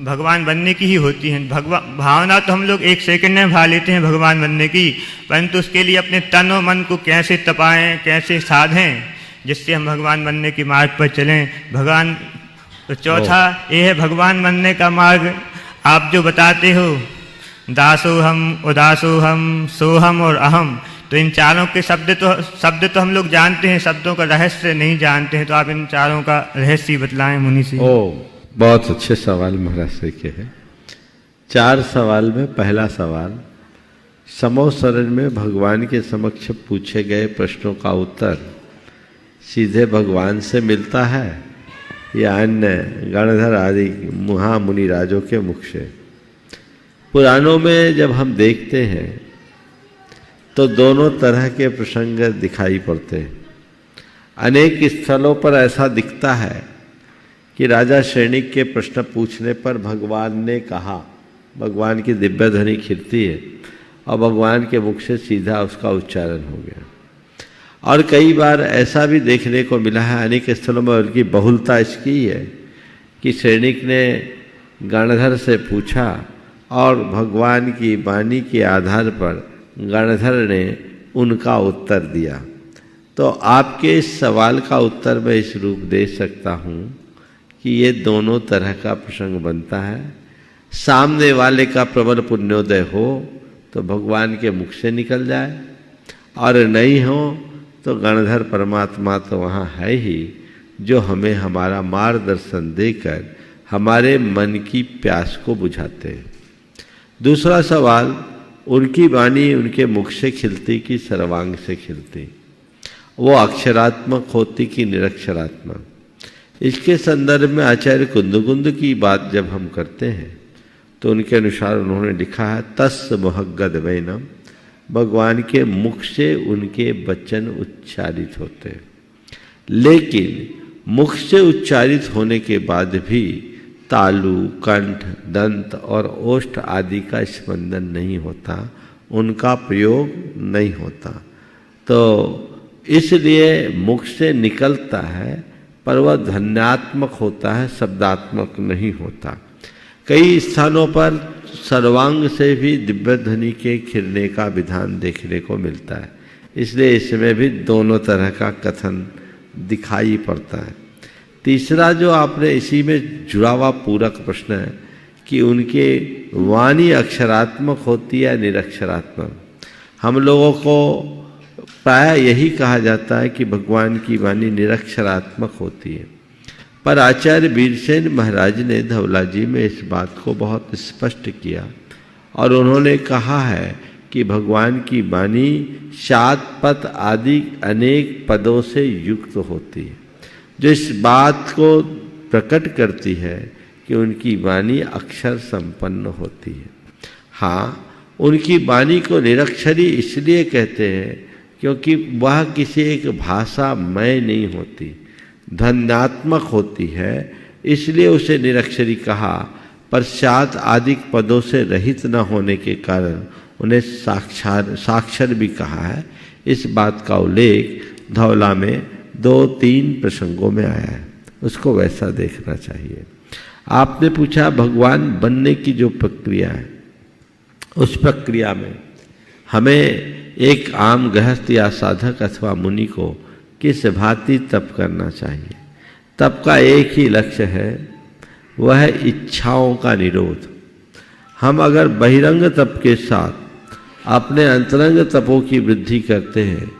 भगवान बनने की ही होती हैं। भावना तो हम लोग 1 सेकंड में भा लेते हैं भगवान बनने की, परंतु उसके लिए अपने तन और मन को कैसे तपाएं, कैसे साधें जिससे हम भगवान बनने के मार्ग पर चलें। भगवान तो चौथा ये है भगवान बनने का मार्ग आप जो बताते हो, दासोहम, उदासोहम, सोहम और अहम। तो इन चारों के शब्द तो हम लोग जानते हैं, शब्दों का रहस्य नहीं जानते हैं। तो आप इन चारों का रहस्य बतलाएं मुनि से। बहुत अच्छे सवाल महाराज से के हैं। 4 सवाल में पहला सवाल, समोसरण में भगवान के समक्ष पूछे गए प्रश्नों का उत्तर सीधे भगवान से मिलता है या अन्य गणधर आदि महामुनि राजों के मुख से। पुराणों में जब हम देखते हैं तो दोनों तरह के प्रसंग दिखाई पड़ते हैं। अनेक स्थलों पर ऐसा दिखता है कि राजा सैनिक के प्रश्न पूछने पर भगवान ने कहा, भगवान की दिव्य ध्वनि खिलती है और भगवान के मुख से सीधा उसका उच्चारण हो गया। और कई बार ऐसा भी देखने को मिला है, अनेक स्थलों में उनकी बहुलता इसकी है कि सैनिक ने गणधर से पूछा और भगवान की वाणी के आधार पर गणधर ने उनका उत्तर दिया। तो आपके इस सवाल का उत्तर मैं इस रूप दे सकता हूँ कि ये दोनों तरह का प्रसंग बनता है। सामने वाले का प्रबल पुण्योदय हो तो भगवान के मुख से निकल जाए, और नहीं हो तो गणधर परमात्मा तो वहाँ है ही जो हमें हमारा मार्गदर्शन देकर हमारे मन की प्यास को बुझाते हैं। दूसरा सवाल, उनकी वाणी उनके मुख से खिलती कि सर्वांग से खिलती, वो अक्षरात्मक होती कि निरक्षरात्मक। इसके संदर्भ में आचार्य कुंदकुंद की बात जब हम करते हैं तो उनके अनुसार उन्होंने लिखा है, तस् मुहग्गद वैनम, भगवान के मुख से उनके वचन उच्चारित होते हैं, लेकिन मुख से उच्चारित होने के बाद भी तालु, कंठ, दंत और ओष्ठ आदि का स्पंदन नहीं होता, उनका प्रयोग नहीं होता। तो इसलिए मुख से निकलता है पर वह ध्वन्यात्मक होता है, शब्दात्मक नहीं होता। कई स्थानों पर सर्वांग से भी दिव्य ध्वनि के खिलने का विधान देखने को मिलता है, इसलिए इसमें भी दोनों तरह का कथन दिखाई पड़ता है। तीसरा जो आपने इसी में जुड़ा हुआ पूरक प्रश्न है कि उनके वाणी अक्षरात्मक होती है निरक्षरात्मक। हम लोगों को प्रायः यही कहा जाता है कि भगवान की वाणी निरक्षरात्मक होती है, पर आचार्य वीरसेन महाराज ने धवला जी में इस बात को बहुत स्पष्ट किया और उन्होंने कहा है कि भगवान की वाणी 7 पद आदि अनेक पदों से युक्त होती है, जो इस बात को प्रकट करती है कि उनकी वाणी अक्षर संपन्न होती है। हाँ, उनकी वाणी को निरक्षरी इसलिए कहते हैं क्योंकि वह किसी एक भाषामय नहीं होती, ध्वन्यात्मक होती है, इसलिए उसे निरक्षरी कहा। पर 7 आदि पदों से रहित न होने के कारण उन्हें साक्षर भी कहा है। इस बात का उल्लेख धवला में 2-3 प्रसंगों में आया है, उसको वैसा देखना चाहिए। आपने पूछा भगवान बनने की जो प्रक्रिया है, उस प्रक्रिया में हमें एक आम गृहस्थ या साधक अथवा मुनि को किस भांति तप करना चाहिए। तप का एक ही लक्ष्य है, वह है इच्छाओं का निरोध। हम अगर बहिरंग तप के साथ अपने अंतरंग तपों की वृद्धि करते हैं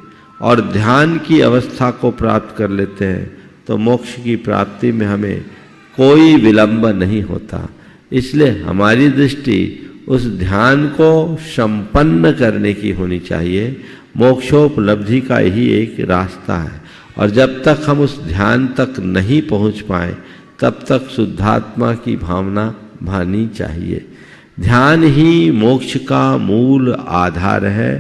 और ध्यान की अवस्था को प्राप्त कर लेते हैं तो मोक्ष की प्राप्ति में हमें कोई विलंब नहीं होता। इसलिए हमारी दृष्टि उस ध्यान को संपन्न करने की होनी चाहिए। मोक्षोपलब्धि का ही एक रास्ता है और जब तक हम उस ध्यान तक नहीं पहुंच पाए तब तक शुद्धात्मा की भावना भानी चाहिए। ध्यान ही मोक्ष का मूल आधार है।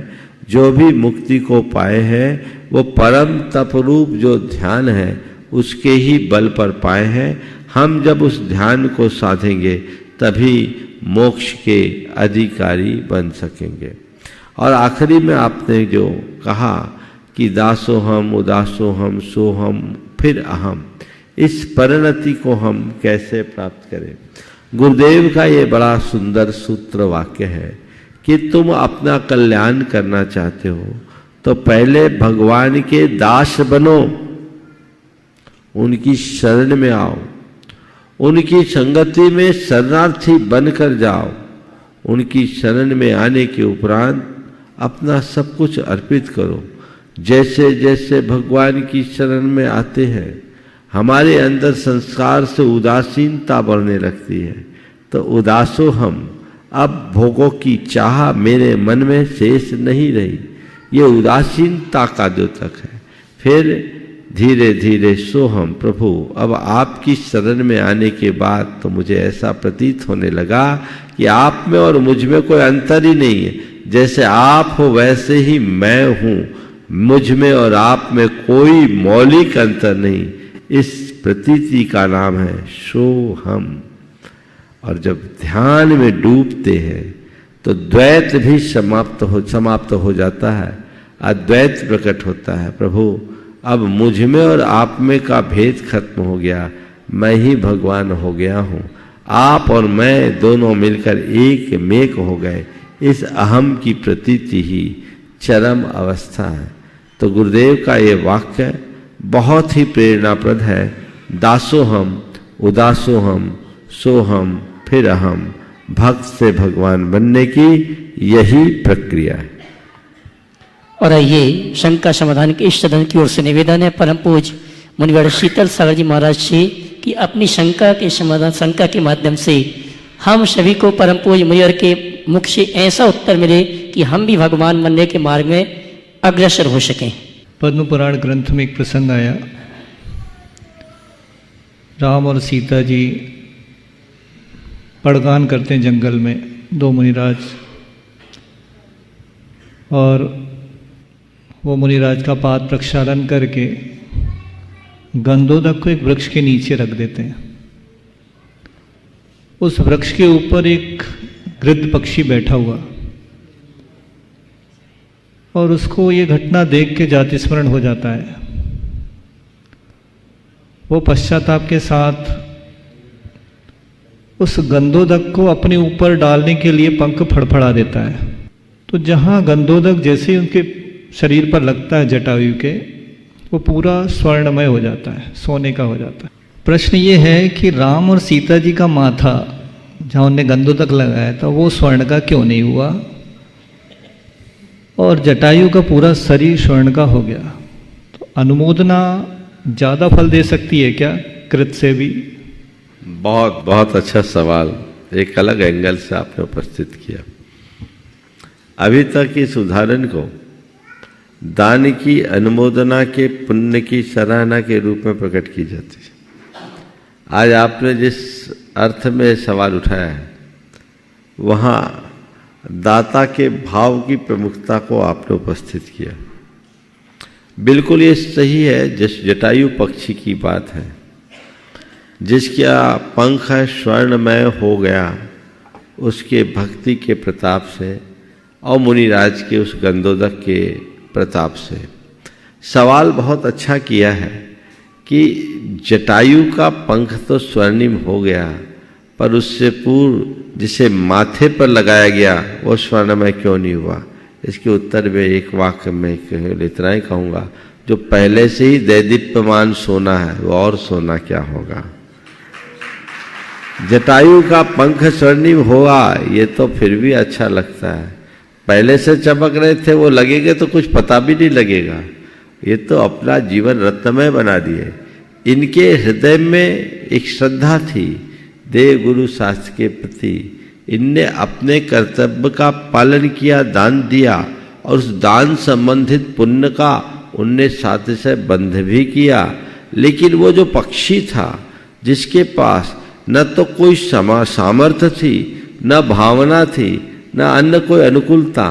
जो भी मुक्ति को पाए हैं वो परम तपरूप जो ध्यान है उसके ही बल पर पाए हैं। हम जब उस ध्यान को साधेंगे तभी मोक्ष के अधिकारी बन सकेंगे। और आखिरी में आपने जो कहा कि दासोहम उदासोहम सोहम फिर अहम, इस परिणति को हम कैसे प्राप्त करें। गुरुदेव का ये बड़ा सुंदर सूत्र वाक्य है कि तुम अपना कल्याण करना चाहते हो तो पहले भगवान के दास बनो, उनकी शरण में आओ, उनकी संगति में शरणार्थी बनकर जाओ। उनकी शरण में आने के उपरांत अपना सब कुछ अर्पित करो। जैसे जैसे भगवान की शरण में आते हैं हमारे अंदर संस्कार से उदासीनता बढ़ने लगती है, तो उदासो हम, अब भोगों की चाह मेरे मन में शेष नहीं रही, ये उदासीनता का द्योतक है। फिर धीरे धीरे सोहम, प्रभु अब आपकी शरण में आने के बाद तो मुझे ऐसा प्रतीत होने लगा कि आप में और मुझ में कोई अंतर ही नहीं है। जैसे आप हो वैसे ही मैं हूँ, मुझ में और आप में कोई मौलिक अंतर नहीं। इस प्रतीति का नाम है सोहम। और जब ध्यान में डूबते हैं तो द्वैत भी समाप्त हो जाता है, अद्वैत प्रकट होता है। प्रभु अब मुझ में और आप में का भेद खत्म हो गया, मैं ही भगवान हो गया हूँ, आप और मैं दोनों मिलकर एक मेक हो गए। इस अहम की प्रतीति ही चरम अवस्था है। तो गुरुदेव का ये वाक्य बहुत ही प्रेरणाप्रद है। दासोहम उदासोहम सोहम फिर अहम, भक्त से भगवान बनने की यही प्रक्रिया है। और आइए शंका समाधान के इस सदन की ओर से निवेदन है परम पूज्य मुनिवर शीतल सागर जी महाराज से कि अपनी शंका के समाधान, शंका के माध्यम से हम सभी को परम पूज्य मुनिवर के मुख से ऐसा उत्तर मिले कि हम भी भगवान बनने के मार्ग में अग्रसर हो सकें। पद्म पुराण ग्रंथ में एक प्रसंग आया, राम और सीता जी पड़गान करते हैं जंगल में, दो मुनिराज, और वो मुनिराज का पाद प्रक्षालन करके गंधोदक को एक वृक्ष के नीचे रख देते हैं। उस वृक्ष के ऊपर एक गृद्ध पक्षी बैठा हुआ और उसको ये घटना देख के जाति स्मरण हो जाता है। वो पश्चाताप के साथ उस गंधोदक को अपने ऊपर डालने के लिए पंख फड़फड़ा देता है। तो जहाँ गंधोदक जैसे ही उनके शरीर पर लगता है जटायु के, वो पूरा स्वर्णमय हो जाता है, सोने का हो जाता है। प्रश्न ये है कि राम और सीता जी का माथा जहाँ उन्हें गंधोदक लगाया था वो स्वर्ण का क्यों नहीं हुआ? और जटायु का पूरा शरीर स्वर्ण का हो गया, तो अनुमोदना ज़्यादा फल दे सकती है क्या कृत से भी? बहुत बहुत अच्छा सवाल, एक अलग एंगल से आपने उपस्थित किया। अभी तक इस उदाहरण को दान की अनुमोदना के पुण्य की सराहना के रूप में प्रकट की जाती है। आज आपने जिस अर्थ में सवाल उठाया है, वहाँ दाता के भाव की प्रमुखता को आपने उपस्थित किया। बिल्कुल ये सही है, जिस जटायु पक्षी की बात है, जिसका पंख स्वर्णमय हो गया उसके भक्ति के प्रताप से और मुनिराज के उस गंधोदक के प्रताप से। सवाल बहुत अच्छा किया है कि जटायु का पंख तो स्वर्णिम हो गया, पर उससे पूर्व जिसे माथे पर लगाया गया वो स्वर्णमय क्यों नहीं हुआ? इसके उत्तर में एक वाक्य में केवल इतना ही कहूँगा, जो पहले से ही दैदीप्यमान सोना है वो और सोना क्या होगा। जटायु का पंख स्वर्णिम हुआ ये तो फिर भी अच्छा लगता है, पहले से चमक रहे थे वो लगेंगे तो कुछ पता भी नहीं लगेगा। ये तो अपना जीवन रत्नमय बना दिए। इनके हृदय में एक श्रद्धा थी देव गुरु शास्त्र के प्रति। इनने अपने कर्तव्य का पालन किया, दान दिया, और उस दान संबंधित पुण्य का उनने साथ से बंध भी किया। लेकिन वो जो पक्षी था जिसके पास न तो कोई सामर्थ्य थी, न भावना थी, न अन्य कोई अनुकूलता,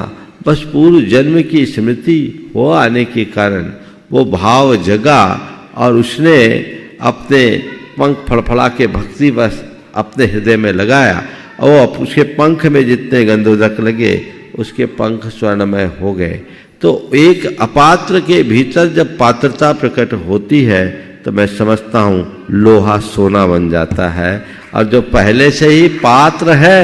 बस पूर्व जन्म की स्मृति हो आने के कारण वो भाव जगा और उसने अपने पंख फड़फड़ा के भक्ति बस अपने हृदय में लगाया, और उसके पंख में जितने गंधोदक लगे उसके पंख स्वर्णमय हो गए। तो एक अपात्र के भीतर जब पात्रता प्रकट होती है तो मैं समझता हूँ लोहा सोना बन जाता है, और जो पहले से ही पात्र है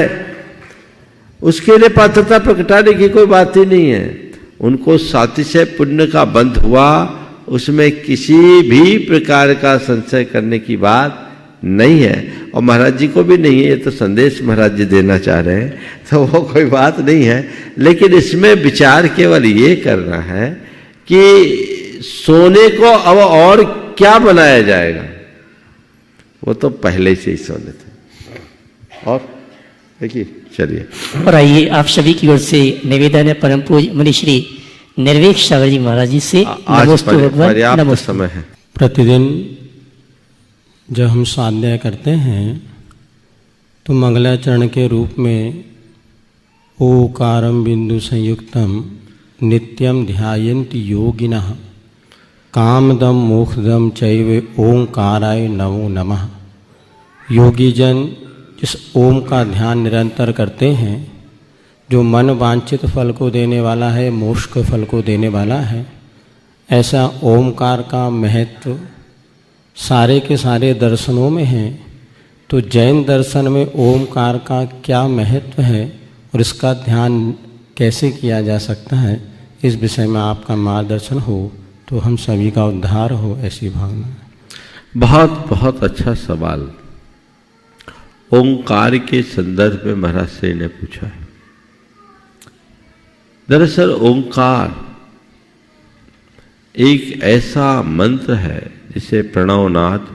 उसके लिए पात्रता प्रकटाने की कोई बात ही नहीं है। उनको साथी से पुण्य का बंध हुआ, उसमें किसी भी प्रकार का संशय करने की बात नहीं है, और महाराज जी को भी नहीं है। ये तो संदेश महाराज जी देना चाह रहे हैं, तो वो कोई बात नहीं है। लेकिन इसमें विचार केवल ये करना है कि सोने को अब और क्या बनाया जाएगा, वो तो पहले से ही सोने थे। और देखिए, चलिए और आइए आप सभी की ओर से निवेदन है परम पूज्य मुनि श्री निर्वेक सागर जी महाराज जी से। नमोस्तु भगवान, पर्याप्त समय है। प्रतिदिन जब हम स्वाध्याय करते हैं तो मंगलाचरण के रूप में ओकारम बिंदु संयुक्तम नित्यम ध्यायन्ति योगिनः कामदम मोक्षदम चैव ओंकाराय नमो नमः। योगी जन इस ओम का ध्यान निरंतर करते हैं, जो मन वांछित फल को देने वाला है, मोक्ष के फल को देने वाला है। ऐसा ओमकार का महत्व सारे के सारे दर्शनों में है। तो जैन दर्शन में ओमकार का क्या महत्व है और इसका ध्यान कैसे किया जा सकता है, इस विषय में आपका मार्गदर्शन हो तो हम सभी का उद्धार हो, ऐसी भावना है। बहुत बहुत अच्छा सवाल ओंकार के संदर्भ में महाराज श्री ने पूछा है। दरअसल ओंकार एक ऐसा मंत्र है जिसे प्रणवनाद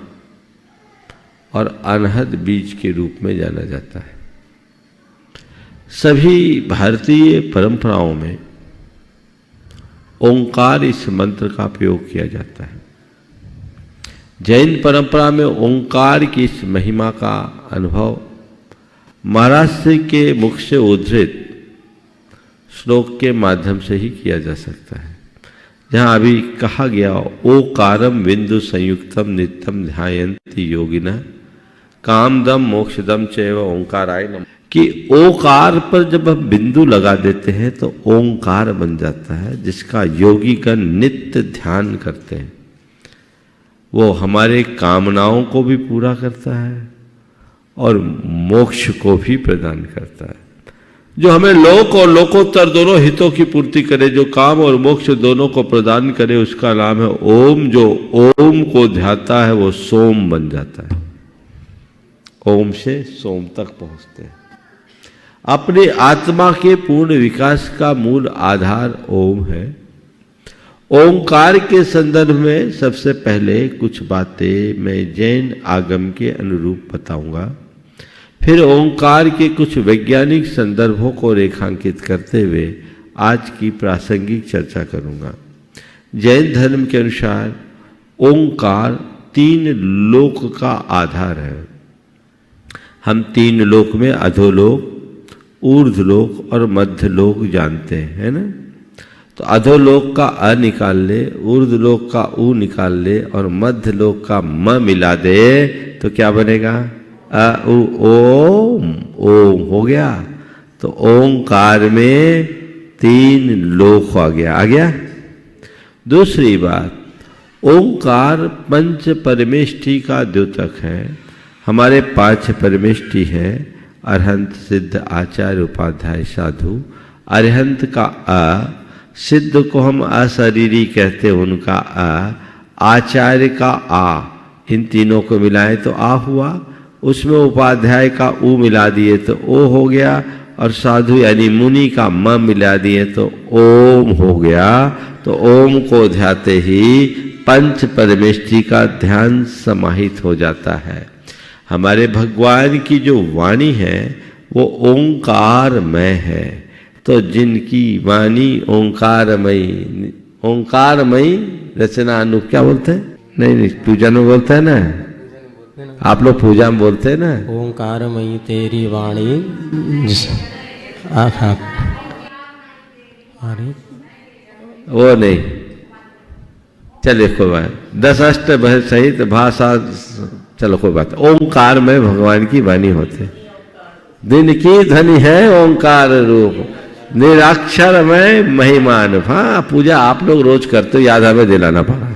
और अनहद बीज के रूप में जाना जाता है। सभी भारतीय परंपराओं में ओंकार इस मंत्र का प्रयोग किया जाता है। जैन परंपरा में ओंकार की इस महिमा का अनुभव महाराज श्री के मुख से उद्धृत श्लोक के माध्यम से ही किया जा सकता है, जहाँ अभी कहा गया ओकारम बिंदु संयुक्तम नित्यम ध्यायन्ति योगिनः कामदम मोक्षदम चैव ओंकाराय नमः। कि ओकार पर जब हम बिंदु लगा देते हैं तो ओंकार बन जाता है, जिसका योगीगण नित्य ध्यान करते हैं। वो हमारे कामनाओं को भी पूरा करता है और मोक्ष को भी प्रदान करता है, जो हमें लोक और लोकोत्तर दोनों हितों की पूर्ति करे, जो काम और मोक्ष दोनों को प्रदान करे, उसका नाम है ओम। जो ओम को ध्याता है वो सोम बन जाता है। ओम से सोम तक पहुंचते हैं। अपनी आत्मा के पूर्ण विकास का मूल आधार ओम है। ओंकार के संदर्भ में सबसे पहले कुछ बातें मैं जैन आगम के अनुरूप बताऊंगा, फिर ओंकार के कुछ वैज्ञानिक संदर्भों को रेखांकित करते हुए आज की प्रासंगिक चर्चा करूंगा। जैन धर्म के अनुसार ओंकार 3 लोक का आधार है। हम 3 लोक में अधोलोक, ऊर्ध्वलोक और मध्यलोक जानते हैं, है ना। तो अधोलोक का अ निकाल ले, ऊर्ध्वलोक का ऊ निकाल ले और मध्यलोक का म मिला दे तो क्या बनेगा? अ उ ओम, ओम हो गया। तो ओंकार में 3 लोक आ गया। दूसरी बात, ओंकार पंच परमेष्टि का द्योतक है। हमारे 5 परमेष्टि है, अरहंत, सिद्ध, आचार्य, उपाध्याय, साधु। अरहंत का अ, सिद्ध को हम अशरीरी कहते हैं, उनका अ, आचार्य का आ, इन तीनों को मिलाएं तो आ हुआ। उसमें उपाध्याय का ऊ मिला दिए तो ओ हो गया, और साधु यानी मुनि का म मिला दिए तो ओम हो गया। तो ओम को ध्याते ही पंच परमेष्टि का ध्यान समाहित हो जाता है। हमारे भगवान की जो वाणी है वो ओंकारमय है। तो जिनकी वाणी ओंकारमयी, ओंकारमयी रचना अनु क्या बोलते हैं? नहीं, पूजा में बोलते हैं ना, आप लोग पूजा में बोलते हैं ना, ओंकारमयी तेरी वाणी। अरे वो नहीं, चलिए कोई बात, 10 अष्ट सहित भाषा, चलो कोई बात। ओंकार में भगवान की वाणी होते, दिन की ध्वनि है ओंकार रूप, निराक्षर में महिमान। हाँ, पूजा आप लोग रोज करते हो, याद हमें दिलाना पड़ा।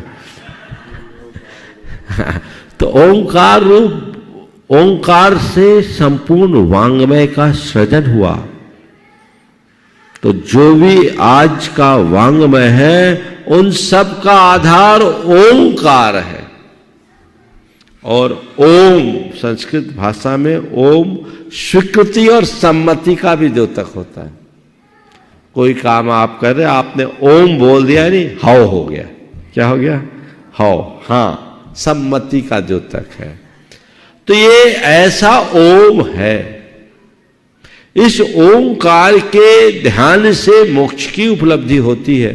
तो ओंकार रूप, ओंकार से संपूर्ण वांग्मय का सृजन हुआ। तो जो भी आज का वांग्मय है उन सब का आधार ओंकार है। और ओम संस्कृत भाषा में ओम स्वीकृति और सम्मति का भी द्योतक होता है। कोई काम आप कर रहे, आपने ओम बोल दिया, नहीं हाउ हो गया। क्या हो गया? हाउ, हाँ, सम्मति का द्योतक है। तो ये ऐसा ओम है। इस ओंकार के ध्यान से मोक्ष की उपलब्धि होती है।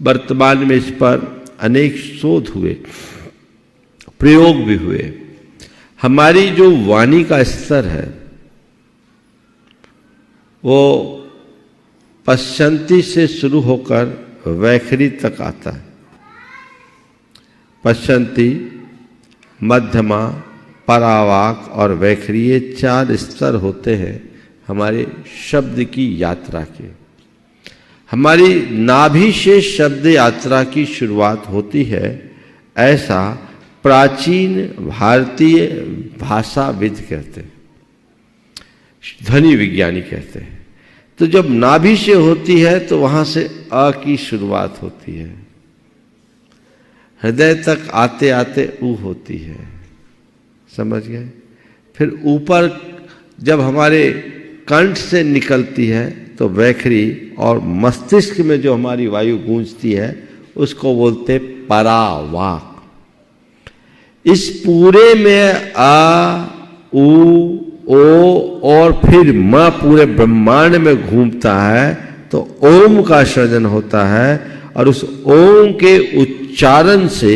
वर्तमान में इस पर अनेक शोध हुए, प्रयोग भी हुए। हमारी जो वाणी का स्तर है वो पश्चंती से शुरू होकर वैखरी तक आता है। पश्चंती, मध्यमा, परावाक और वैखरी, ये 4 स्तर होते हैं हमारे शब्द की यात्रा के। हमारी नाभि से शब्द यात्रा की शुरुआत होती है, ऐसा प्राचीन भारतीय भाषाविद कहते हैं, ध्वनि विज्ञानी कहते हैं। तो जब नाभि से होती है तो वहां से अ की शुरुआत होती है, हृदय तक आते आते ऊ होती है, समझ गए। फिर ऊपर जब हमारे कंठ से निकलती है तो वैखरी, और मस्तिष्क में जो हमारी वायु गूंजती है उसको बोलते परावाक। इस पूरे में आ, ऊ, ओ और फिर म पूरे ब्रह्मांड में घूमता है तो ओम का सृजन होता है। और उस ओम के उच्चारण से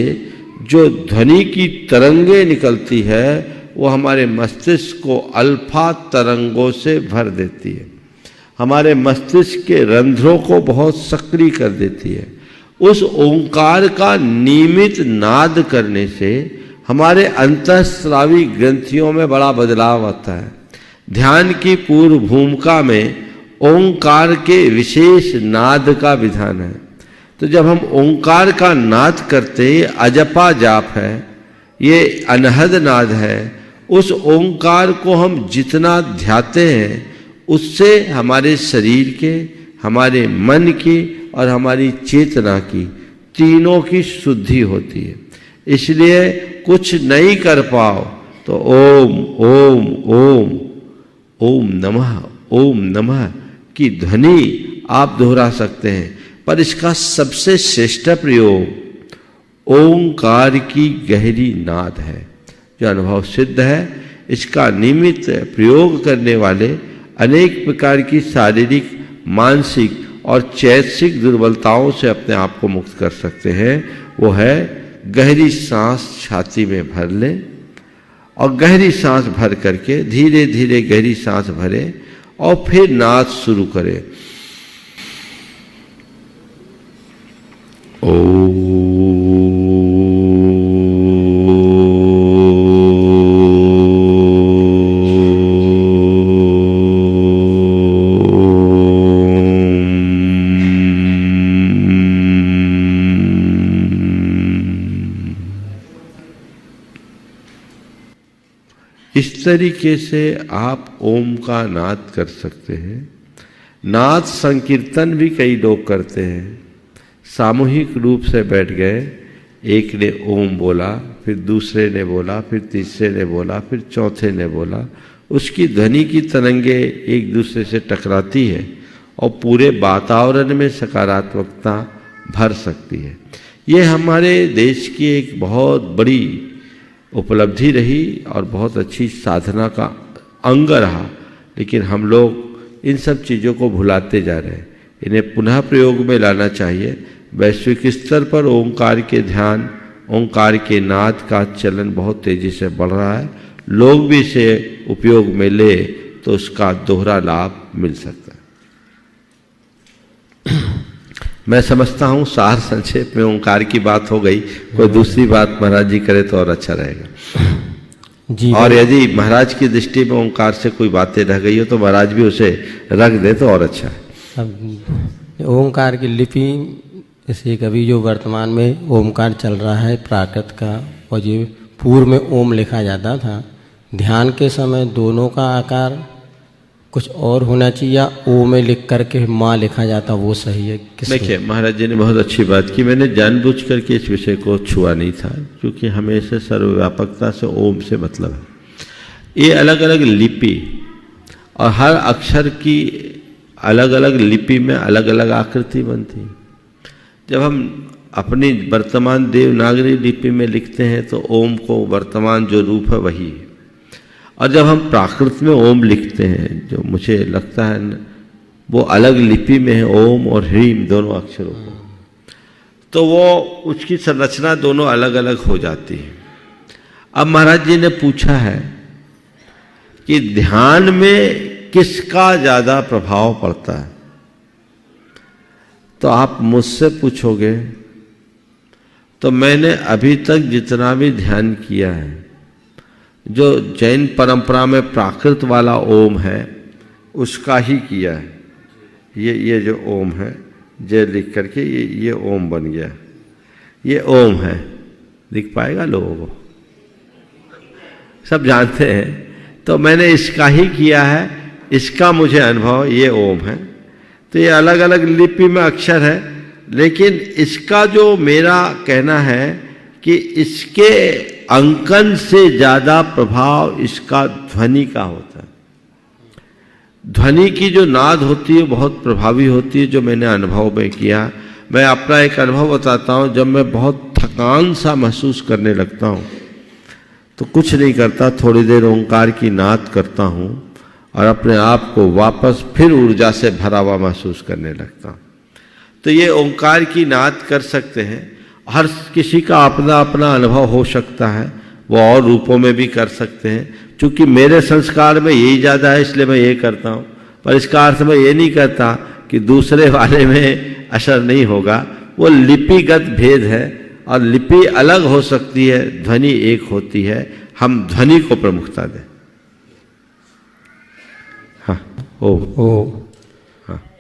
जो ध्वनि की तरंगे निकलती है वो हमारे मस्तिष्क को अल्फा तरंगों से भर देती है, हमारे मस्तिष्क के रंध्रों को बहुत सक्रिय कर देती है। उस ओंकार का नियमित नाद करने से हमारे अंतःस्रावी ग्रंथियों में बड़ा बदलाव आता है। ध्यान की पूर्व भूमिका में ओंकार के विशेष नाद का विधान है। तो जब हम ओंकार का नाद करते, ये अजपा जाप है, ये अनहद नाद है, उस ओंकार को हम जितना ध्याते हैं उससे हमारे शरीर के, हमारे मन की और हमारी चेतना की, तीनों की शुद्धि होती है। इसलिए कुछ नहीं कर पाओ तो ओम ओम ओम, ओम नमः ओम नमः की ध्वनि आप दोहरा सकते हैं, पर इसका सबसे श्रेष्ठ प्रयोग ओंकार की गहरी नाद है, जो अनुभव सिद्ध है। इसका नियमित प्रयोग करने वाले अनेक प्रकार की शारीरिक, मानसिक और चैतसिक दुर्बलताओं से अपने आप को मुक्त कर सकते हैं। वो है गहरी सांस छाती में भर लें और गहरी सांस भर करके धीरे धीरे गहरी सांस भरें और फिर नाद शुरू करें। इस तरीके से आप ओम का नाद कर सकते हैं। नाद संकीर्तन भी कई लोग करते हैं। सामूहिक रूप से बैठ गए, एक ने ओम बोला, फिर दूसरे ने बोला, फिर तीसरे ने बोला, फिर चौथे ने बोला। उसकी ध्वनि की तरंगे एक दूसरे से टकराती है और पूरे वातावरण में सकारात्मकता भर सकती है। ये हमारे देश की एक बहुत बड़ी उपलब्धि रही और बहुत अच्छी साधना का अंग रहा, लेकिन हम लोग इन सब चीज़ों को भुलाते जा रहे हैं। इन्हें पुनः प्रयोग में लाना चाहिए। वैश्विक स्तर पर ओंकार के ध्यान, ओंकार के नाद का चलन बहुत तेजी से बढ़ रहा है। लोग भी इसे उपयोग में ले तो उसका दोहरा लाभ मिल सकता है। मैं समझता हूँ सार संक्षेप में ओंकार की बात हो गई। कोई दूसरी बात महाराज जी करे तो और अच्छा रहेगा जी। और यदि महाराज की दृष्टि में ओंकार से कोई बातें रह गई हो तो महाराज भी उसे रख दे तो और अच्छा है। अब ओंकार की लिपि, जैसे कभी जो वर्तमान में ओंकार चल रहा है प्राकृत का, और ये पूर्व में ओम लिखा जाता था। ध्यान के समय दोनों का आकार कुछ और होना चाहिए, या ओ में लिख करके माँ लिखा जाता, वो सही है? देखिए, महाराज जी ने बहुत अच्छी बात की। मैंने जानबूझ करके इस विषय को छुआ नहीं था, क्योंकि हमें इसे सर्वव्यापकता से ओम से मतलब है। ये अलग अलग लिपि और हर अक्षर की अलग अलग लिपि में अलग अलग आकृति बनती। जब हम अपनी वर्तमान देवनागरी लिपि में लिखते हैं तो ओम को वर्तमान जो रूप है वही है, और जब हम प्राकृत में ओम लिखते हैं, जो मुझे लगता है वो अलग लिपि में है, ओम और ह्रीम दोनों अक्षरों को, तो वो उसकी संरचना दोनों अलग अलग हो जाती है। अब महाराज जी ने पूछा है कि ध्यान में किसका ज़्यादा प्रभाव पड़ता है, तो आप मुझसे पूछोगे तो मैंने अभी तक जितना भी ध्यान किया है, जो जैन परंपरा में प्राकृत वाला ओम है उसका ही किया है। ये जो ओम है, जे लिख करके ये ओम बन गया, ये ओम है। दिख पाएगा लोगों को, सब जानते हैं। तो मैंने इसका ही किया है, इसका मुझे अनुभव, ये ओम है। तो ये अलग अलग लिपि में अक्षर है, लेकिन इसका जो मेरा कहना है कि इसके अंकन से ज़्यादा प्रभाव इसका ध्वनि का होता है। ध्वनि की जो नाद होती है बहुत प्रभावी होती है, जो मैंने अनुभव में किया। मैं अपना एक अनुभव बताता हूँ। जब मैं बहुत थकान सा महसूस करने लगता हूँ तो कुछ नहीं करता, थोड़ी देर ओंकार की नाद करता हूँ और अपने आप को वापस फिर ऊर्जा से भरा हुआ महसूस करने लगता हूँ। तो ये ओंकार की नाद कर सकते हैं। हर किसी का अपना अपना अनुभव हो सकता है, वो और रूपों में भी कर सकते हैं। चूँकि मेरे संस्कार में यही ज़्यादा है इसलिए मैं ये करता हूँ, पर इसका अर्थ मैं ये नहीं करता कि दूसरे वाले में असर नहीं होगा। वो लिपिगत भेद है और लिपि अलग हो सकती है, ध्वनि एक होती है। हम ध्वनि को प्रमुखता दें। हाँ,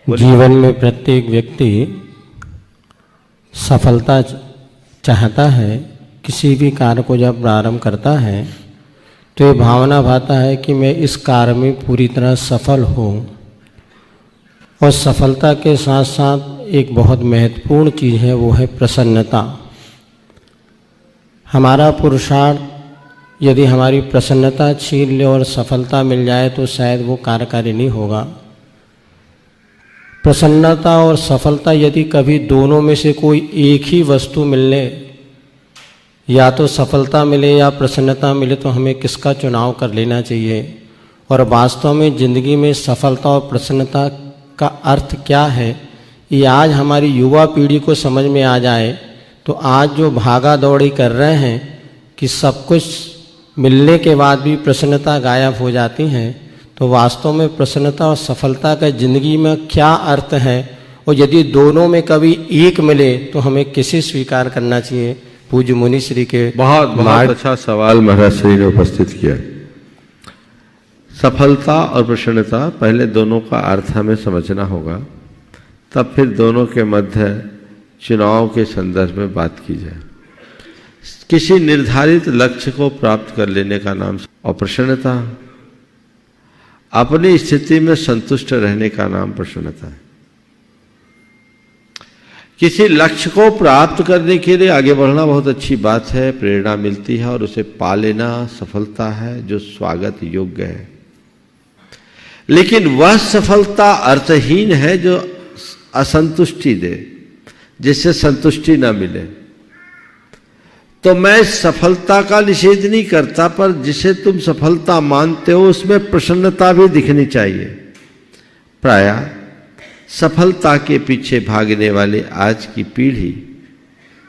जीवन में प्रत्येक व्यक्ति सफलता चाहता है। किसी भी कार्य को जब प्रारंभ करता है तो ये भावना भाता है कि मैं इस कार्य में पूरी तरह सफल हूँ, और सफलता के साथ साथ एक बहुत महत्वपूर्ण चीज़ है, वो है प्रसन्नता। हमारा पुरुषार्थ यदि हमारी प्रसन्नता छीन ले और सफलता मिल जाए तो शायद वो कार्यकारी नहीं होगा। प्रसन्नता और सफलता, यदि कभी दोनों में से कोई एक ही वस्तु मिलने, या तो सफलता मिले या प्रसन्नता मिले, तो हमें किसका चुनाव कर लेना चाहिए? और वास्तव में ज़िंदगी में सफलता और प्रसन्नता का अर्थ क्या है, ये आज हमारी युवा पीढ़ी को समझ में आ जाए तो आज जो भागा दौड़ी कर रहे हैं कि सब कुछ मिलने के बाद भी प्रसन्नता गायब हो जाती हैं, तो वास्तव में प्रसन्नता और सफलता का ज़िंदगी में क्या अर्थ है, और यदि दोनों में कभी एक मिले तो हमें किसे स्वीकार करना चाहिए? पूज्य मुनि श्री के बहुत अच्छा सवाल महाराज श्री ने उपस्थित किया। सफलता और प्रसन्नता, पहले दोनों का अर्थ हमें समझना होगा, तब फिर दोनों के मध्य चुनाव के संदर्भ में बात की जाए। किसी निर्धारित लक्ष्य को प्राप्त कर लेने का नाम, और प्रसन्नता अपनी स्थिति में संतुष्ट रहने का नाम प्रसन्नता है। किसी लक्ष्य को प्राप्त करने के लिए आगे बढ़ना बहुत अच्छी बात है, प्रेरणा मिलती है और उसे पा लेना सफलता है जो स्वागत योग्य है। लेकिन वह सफलता अर्थहीन है जो असंतुष्टि दे, जिससे संतुष्टि ना मिले। तो मैं सफलता का निषेध नहीं करता, पर जिसे तुम सफलता मानते हो उसमें प्रसन्नता भी दिखनी चाहिए। प्रायः सफलता के पीछे भागने वाले आज की पीढ़ी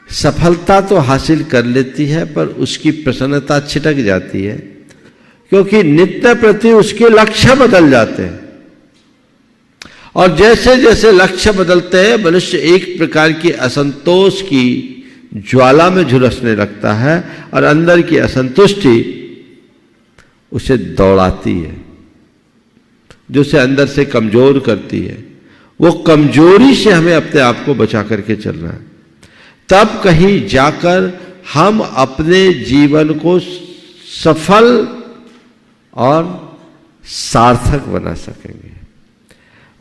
सफलता तो हासिल कर लेती है, पर उसकी प्रसन्नता छिटक जाती है, क्योंकि नित्य प्रति उसके लक्ष्य बदल जाते हैं। और जैसे जैसे लक्ष्य बदलते हैं, मनुष्य एक प्रकार की असंतोष की ज्वाला में झुलसने लगता है और अंदर की असंतुष्टि उसे दौड़ाती है, जो उसे अंदर से कमजोर करती है। वो कमजोरी से हमें अपने आप को बचा करके चलना है, तब कहीं जाकर हम अपने जीवन को सफल और सार्थक बना सकेंगे।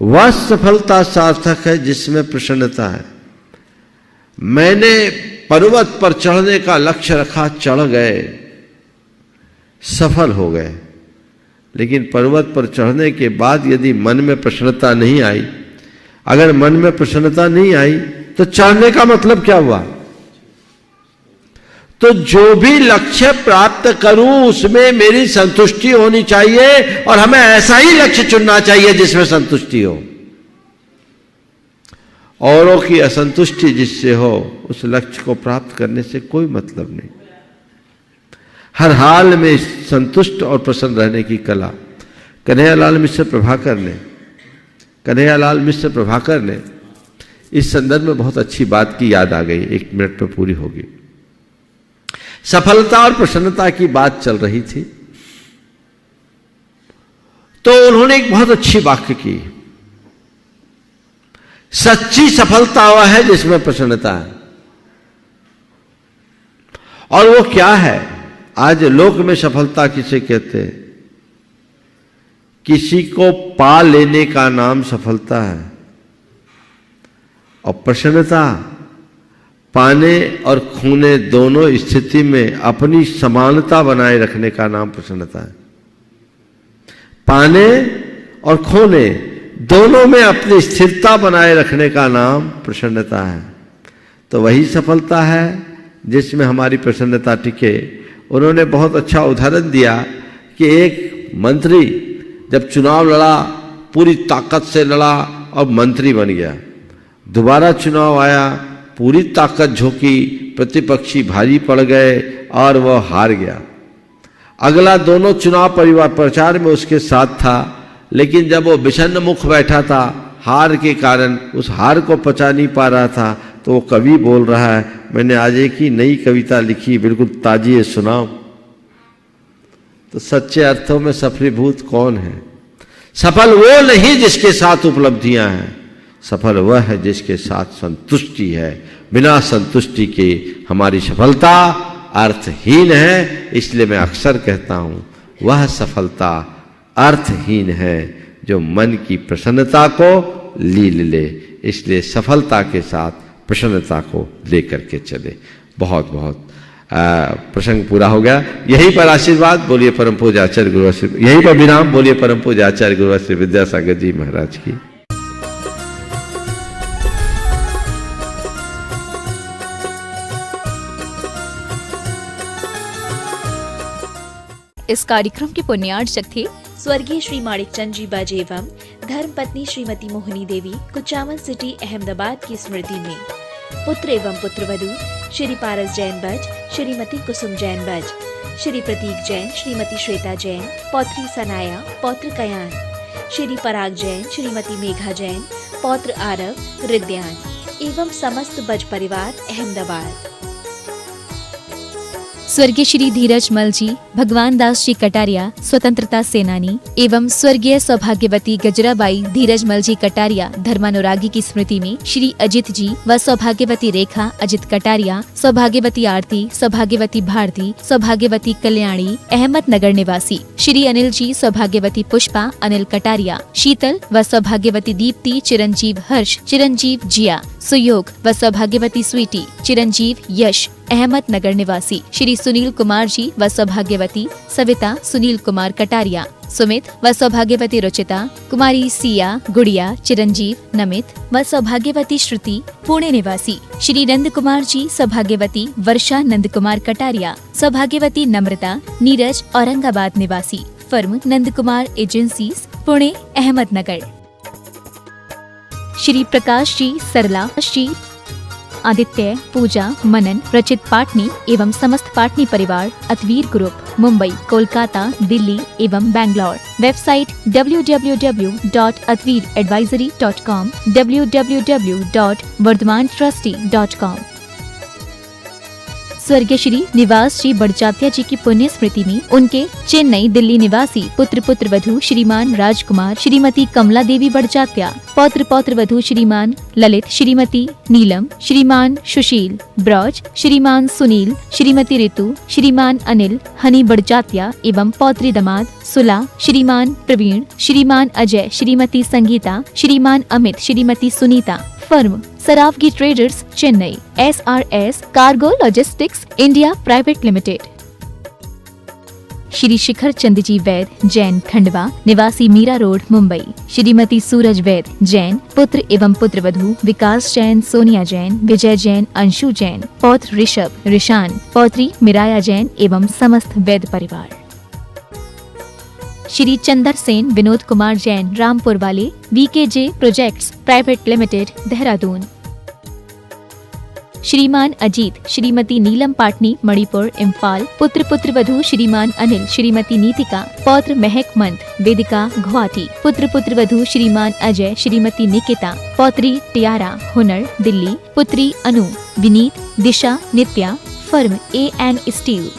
वह सफलता सार्थक है जिसमें प्रसन्नता है। मैंने पर्वत पर चढ़ने का लक्ष्य रखा, चढ़ गए, सफल हो गए, लेकिन पर्वत पर चढ़ने के बाद यदि मन में प्रसन्नता नहीं आई, अगर मन में प्रसन्नता नहीं आई तो चढ़ने का मतलब क्या हुआ? तो जो भी लक्ष्य प्राप्त करूं उसमें मेरी संतुष्टि होनी चाहिए, और हमें ऐसा ही लक्ष्य चुनना चाहिए जिसमें संतुष्टि हो। औरों की असंतुष्टि जिससे हो, उस लक्ष्य को प्राप्त करने से कोई मतलब नहीं। हर हाल में संतुष्ट और प्रसन्न रहने की कला कन्हैयालाल मिश्र प्रभाकर ने इस संदर्भ में बहुत अच्छी बात की याद आ गई, 1 मिनट में पूरी होगी। सफलता और प्रसन्नता की बात चल रही थी, तो उन्होंने एक बहुत अच्छी वाक्य की, सच्ची सफलता वह है जिसमें प्रसन्नता है। और वो क्या है? आज लोक में सफलता किसे कहते हैं? किसी को पा लेने का नाम सफलता है, और प्रसन्नता पाने और खोने दोनों स्थिति में अपनी समानता बनाए रखने का नाम प्रसन्नता है। पाने और खोने दोनों में अपनी स्थिरता बनाए रखने का नाम प्रसन्नता है। तो वही सफलता है जिसमें हमारी प्रसन्नता टिके। उन्होंने बहुत अच्छा उदाहरण दिया कि एक मंत्री जब चुनाव लड़ा, पूरी ताकत से लड़ा और मंत्री बन गया। दोबारा चुनाव आया, पूरी ताकत झोंकी, प्रतिपक्षी भारी पड़ गए और वह हार गया। अगला दोनों चुनाव प्रचार में उसके साथ था, लेकिन जब वो विषन्न मुख बैठा था, हार के कारण उस हार को पचा नहीं पा रहा था, तो वो कवि बोल रहा है, मैंने आज एक ही नई कविता लिखी, बिल्कुल ताजी है, सुनाओ। तो सच्चे अर्थों में सफलीभूत कौन है? सफल वो नहीं जिसके साथ उपलब्धियां हैं, सफल वह है जिसके साथ संतुष्टि है। बिना संतुष्टि के हमारी सफलता अर्थहीन है। इसलिए मैं अक्सर कहता हूं, वह सफलता अर्थहीन है जो मन की प्रसन्नता को लील ले। इसलिए सफलता के साथ प्रसन्नता को लेकर के चले। बहुत बहुत प्रसंग पूरा हो गया। यहीं पर आशीर्वाद बोलिए परम पूज्य आचार्य गुरु श्री, यहीं पर विराम बोलिए परम पूज्य आचार्य गुरु श्री विद्यासागर जी महाराज की। इस कार्यक्रम के पुण्यार्चक थे स्वर्गीय श्री माणिक चंद जी बाजे एवं धर्म पत्नी श्रीमती मोहिनी देवी कुचामन सिटी अहमदाबाद की स्मृति में पुत्र एवं पुत्रवधू श्री पारस जैन बज, श्रीमती कुसुम जैन बज, श्री प्रतीक जैन, श्रीमती श्वेता जैन, पौत्री सनाया, पौत्र कयान, श्री पराग जैन, श्रीमती मेघा जैन, पौत्र आरव, रिद्यान एवं समस्त बज परिवार अहमदाबाद। स्वर्गीय श्री धीरज मल जी, भगवान दास जी कटारिया, स्वतंत्रता सेनानी एवं स्वर्गीय सौभाग्यवती गजराबाई धीरज मल जी कटारिया, धर्मानुरागी की स्मृति में श्री अजित जी व सौभाग्यवती रेखा अजित कटारिया, सौभाग्यवती आरती, सौभाग्यवती भारती, सौभाग्यवती कल्याणी अहमदनगर निवासी, श्री अनिल जी, सौभाग्यवती पुष्पा अनिल कटारिया, शीतल व सौभाग्यवती दीप्ति, चिरंजीव हर्ष, चिरंजीव जिया, सुयोग व सौभाग्यवती स्वीटी, चिरंजीव यश अहमदनगर निवासी, श्री सुनील कुमार जी व सौभाग्यवती सविता सुनील कुमार कटारिया, सुमित व सौभाग्यवती रुचिता, कुमारी सिया गुड़िया, चिरंजीव नमित व सौभाग्यवती श्रुति पुणे निवासी, श्री नंद कुमार जी, सौभाग्यवती वर्षा नंद कुमार कटारिया, सौभाग्यवती नम्रता नीरज औरंगाबाद निवासी, फर्म नंद कुमार एजेंसीज पुणे अहमदनगर, श्री प्रकाश जी सरला, श्री आदित्य, पूजा, मनन, रचित पाटनी एवं समस्त पाटनी परिवार, अतवीर ग्रुप, मुंबई, कोलकाता, दिल्ली एवं बैंगलोर। Website www.atveeradvisory.com, www.vardhamantrusty.com। स्वर्गीय श्री निवास जी बड़जात्या जी की पुण्य स्मृति में उनके चेन्नई दिल्ली निवासी पुत्र पुत्र वधू श्रीमान राजकुमार, श्रीमती कमला देवी बड़जात्या, पौत्र पौत्र वधू श्रीमान ललित, श्रीमती नीलम, श्रीमान सुशील ब्रज, श्रीमान सुनील, श्रीमती ऋतु, श्रीमान अनिल हनी बड़जात्या एवं पौत्री दामाद सुला, श्रीमान प्रवीण, श्रीमान Ajay, Shrimati Sangeeta, Shriman Amit, Shrimati Sunita, firm Saraogi traders Chennai, SRS cargo logistics India private limited. Shri Shikhar Chand ji Vaid Jain Khandwa निवासी मीरा रोड मुंबई, श्रीमती सूरज वैद जैन, पुत्र एवं पुत्रवधू विकास जैन, सोनिया जैन, विजय जैन, अंशु जैन, पौत्र ऋषभ, ऋषान, पौत्री मिराया जैन एवं समस्त वैद परिवार। श्री चंदर सेन, विनोद कुमार जैन, रामपुर वाले, VKJ projects private limited Dehradun. श्रीमान अजीत, श्रीमती नीलम पाटनी मणिपुर इम्फाल, पुत्र पुत्र वधू श्रीमान अनिल, श्रीमती नीतिका, पौत्र महक मंत, वेदिका गुवाहाटी, पुत्र पुत्र वधू श्रीमान अजय, श्रीमती निकिता, पौत्री टियारा हुनर दिल्ली, पुत्री Anu, Vineet, Disha, Nitya, firm AN steel.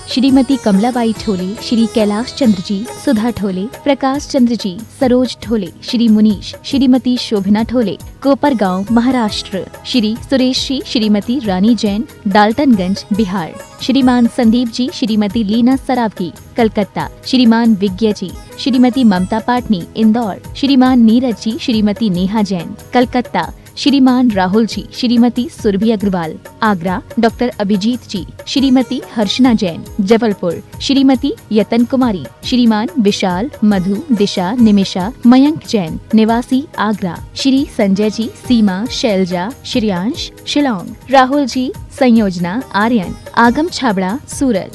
Shrimati Kamlabai Thole, Shri Kailash Chandra ji, Sudha Thole, Prakash Chandra ji, Saroj Thole, Shri Munish, Shrimati Shobhana Thole, Kopargaon Maharashtra, Shri Suresh ji, Shrimati Rani Jain, Daltonganj Bihar, Shriman Sandeep जी, श्रीमती लीना सरावगी, कलकत्ता, श्रीमान विज्ञ जी, श्रीमती ममता पाटनी इंदौर, श्रीमान नीरज जी, श्रीमती नेहा जैन, कलकत्ता, श्रीमान राहुल जी, श्रीमती सुरभि अग्रवाल, आगरा, डॉक्टर अभिजीत जी, श्रीमती हर्षना जैन, जबलपुर, श्रीमती यतन कुमारी, श्रीमान विशाल, मधु, दिशा, निमिषा, मयंक जैन, निवासी आगरा, श्री संजय जी, सीमा, शैलजा, श्रेयांश, शिलोंग, राहुल जी, संयोजना, आर्यन, आगम छाबड़ा, सूरत,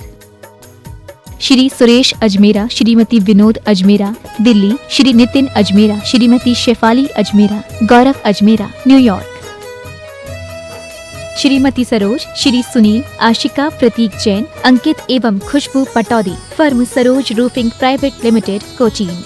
श्री सुरेश अजमेरा, श्रीमती विनोद अजमेरा, दिल्ली, श्री नितिन अजमेरा, श्रीमती शेफाली अजमेरा, गौरव अजमेरा, न्यूयॉर्क, श्रीमती सरोज, श्री सुनील, आशिका, प्रतीक जैन, अंकित एवं Khushboo Pataudi, firm Saroj roofing private limited, Cochin.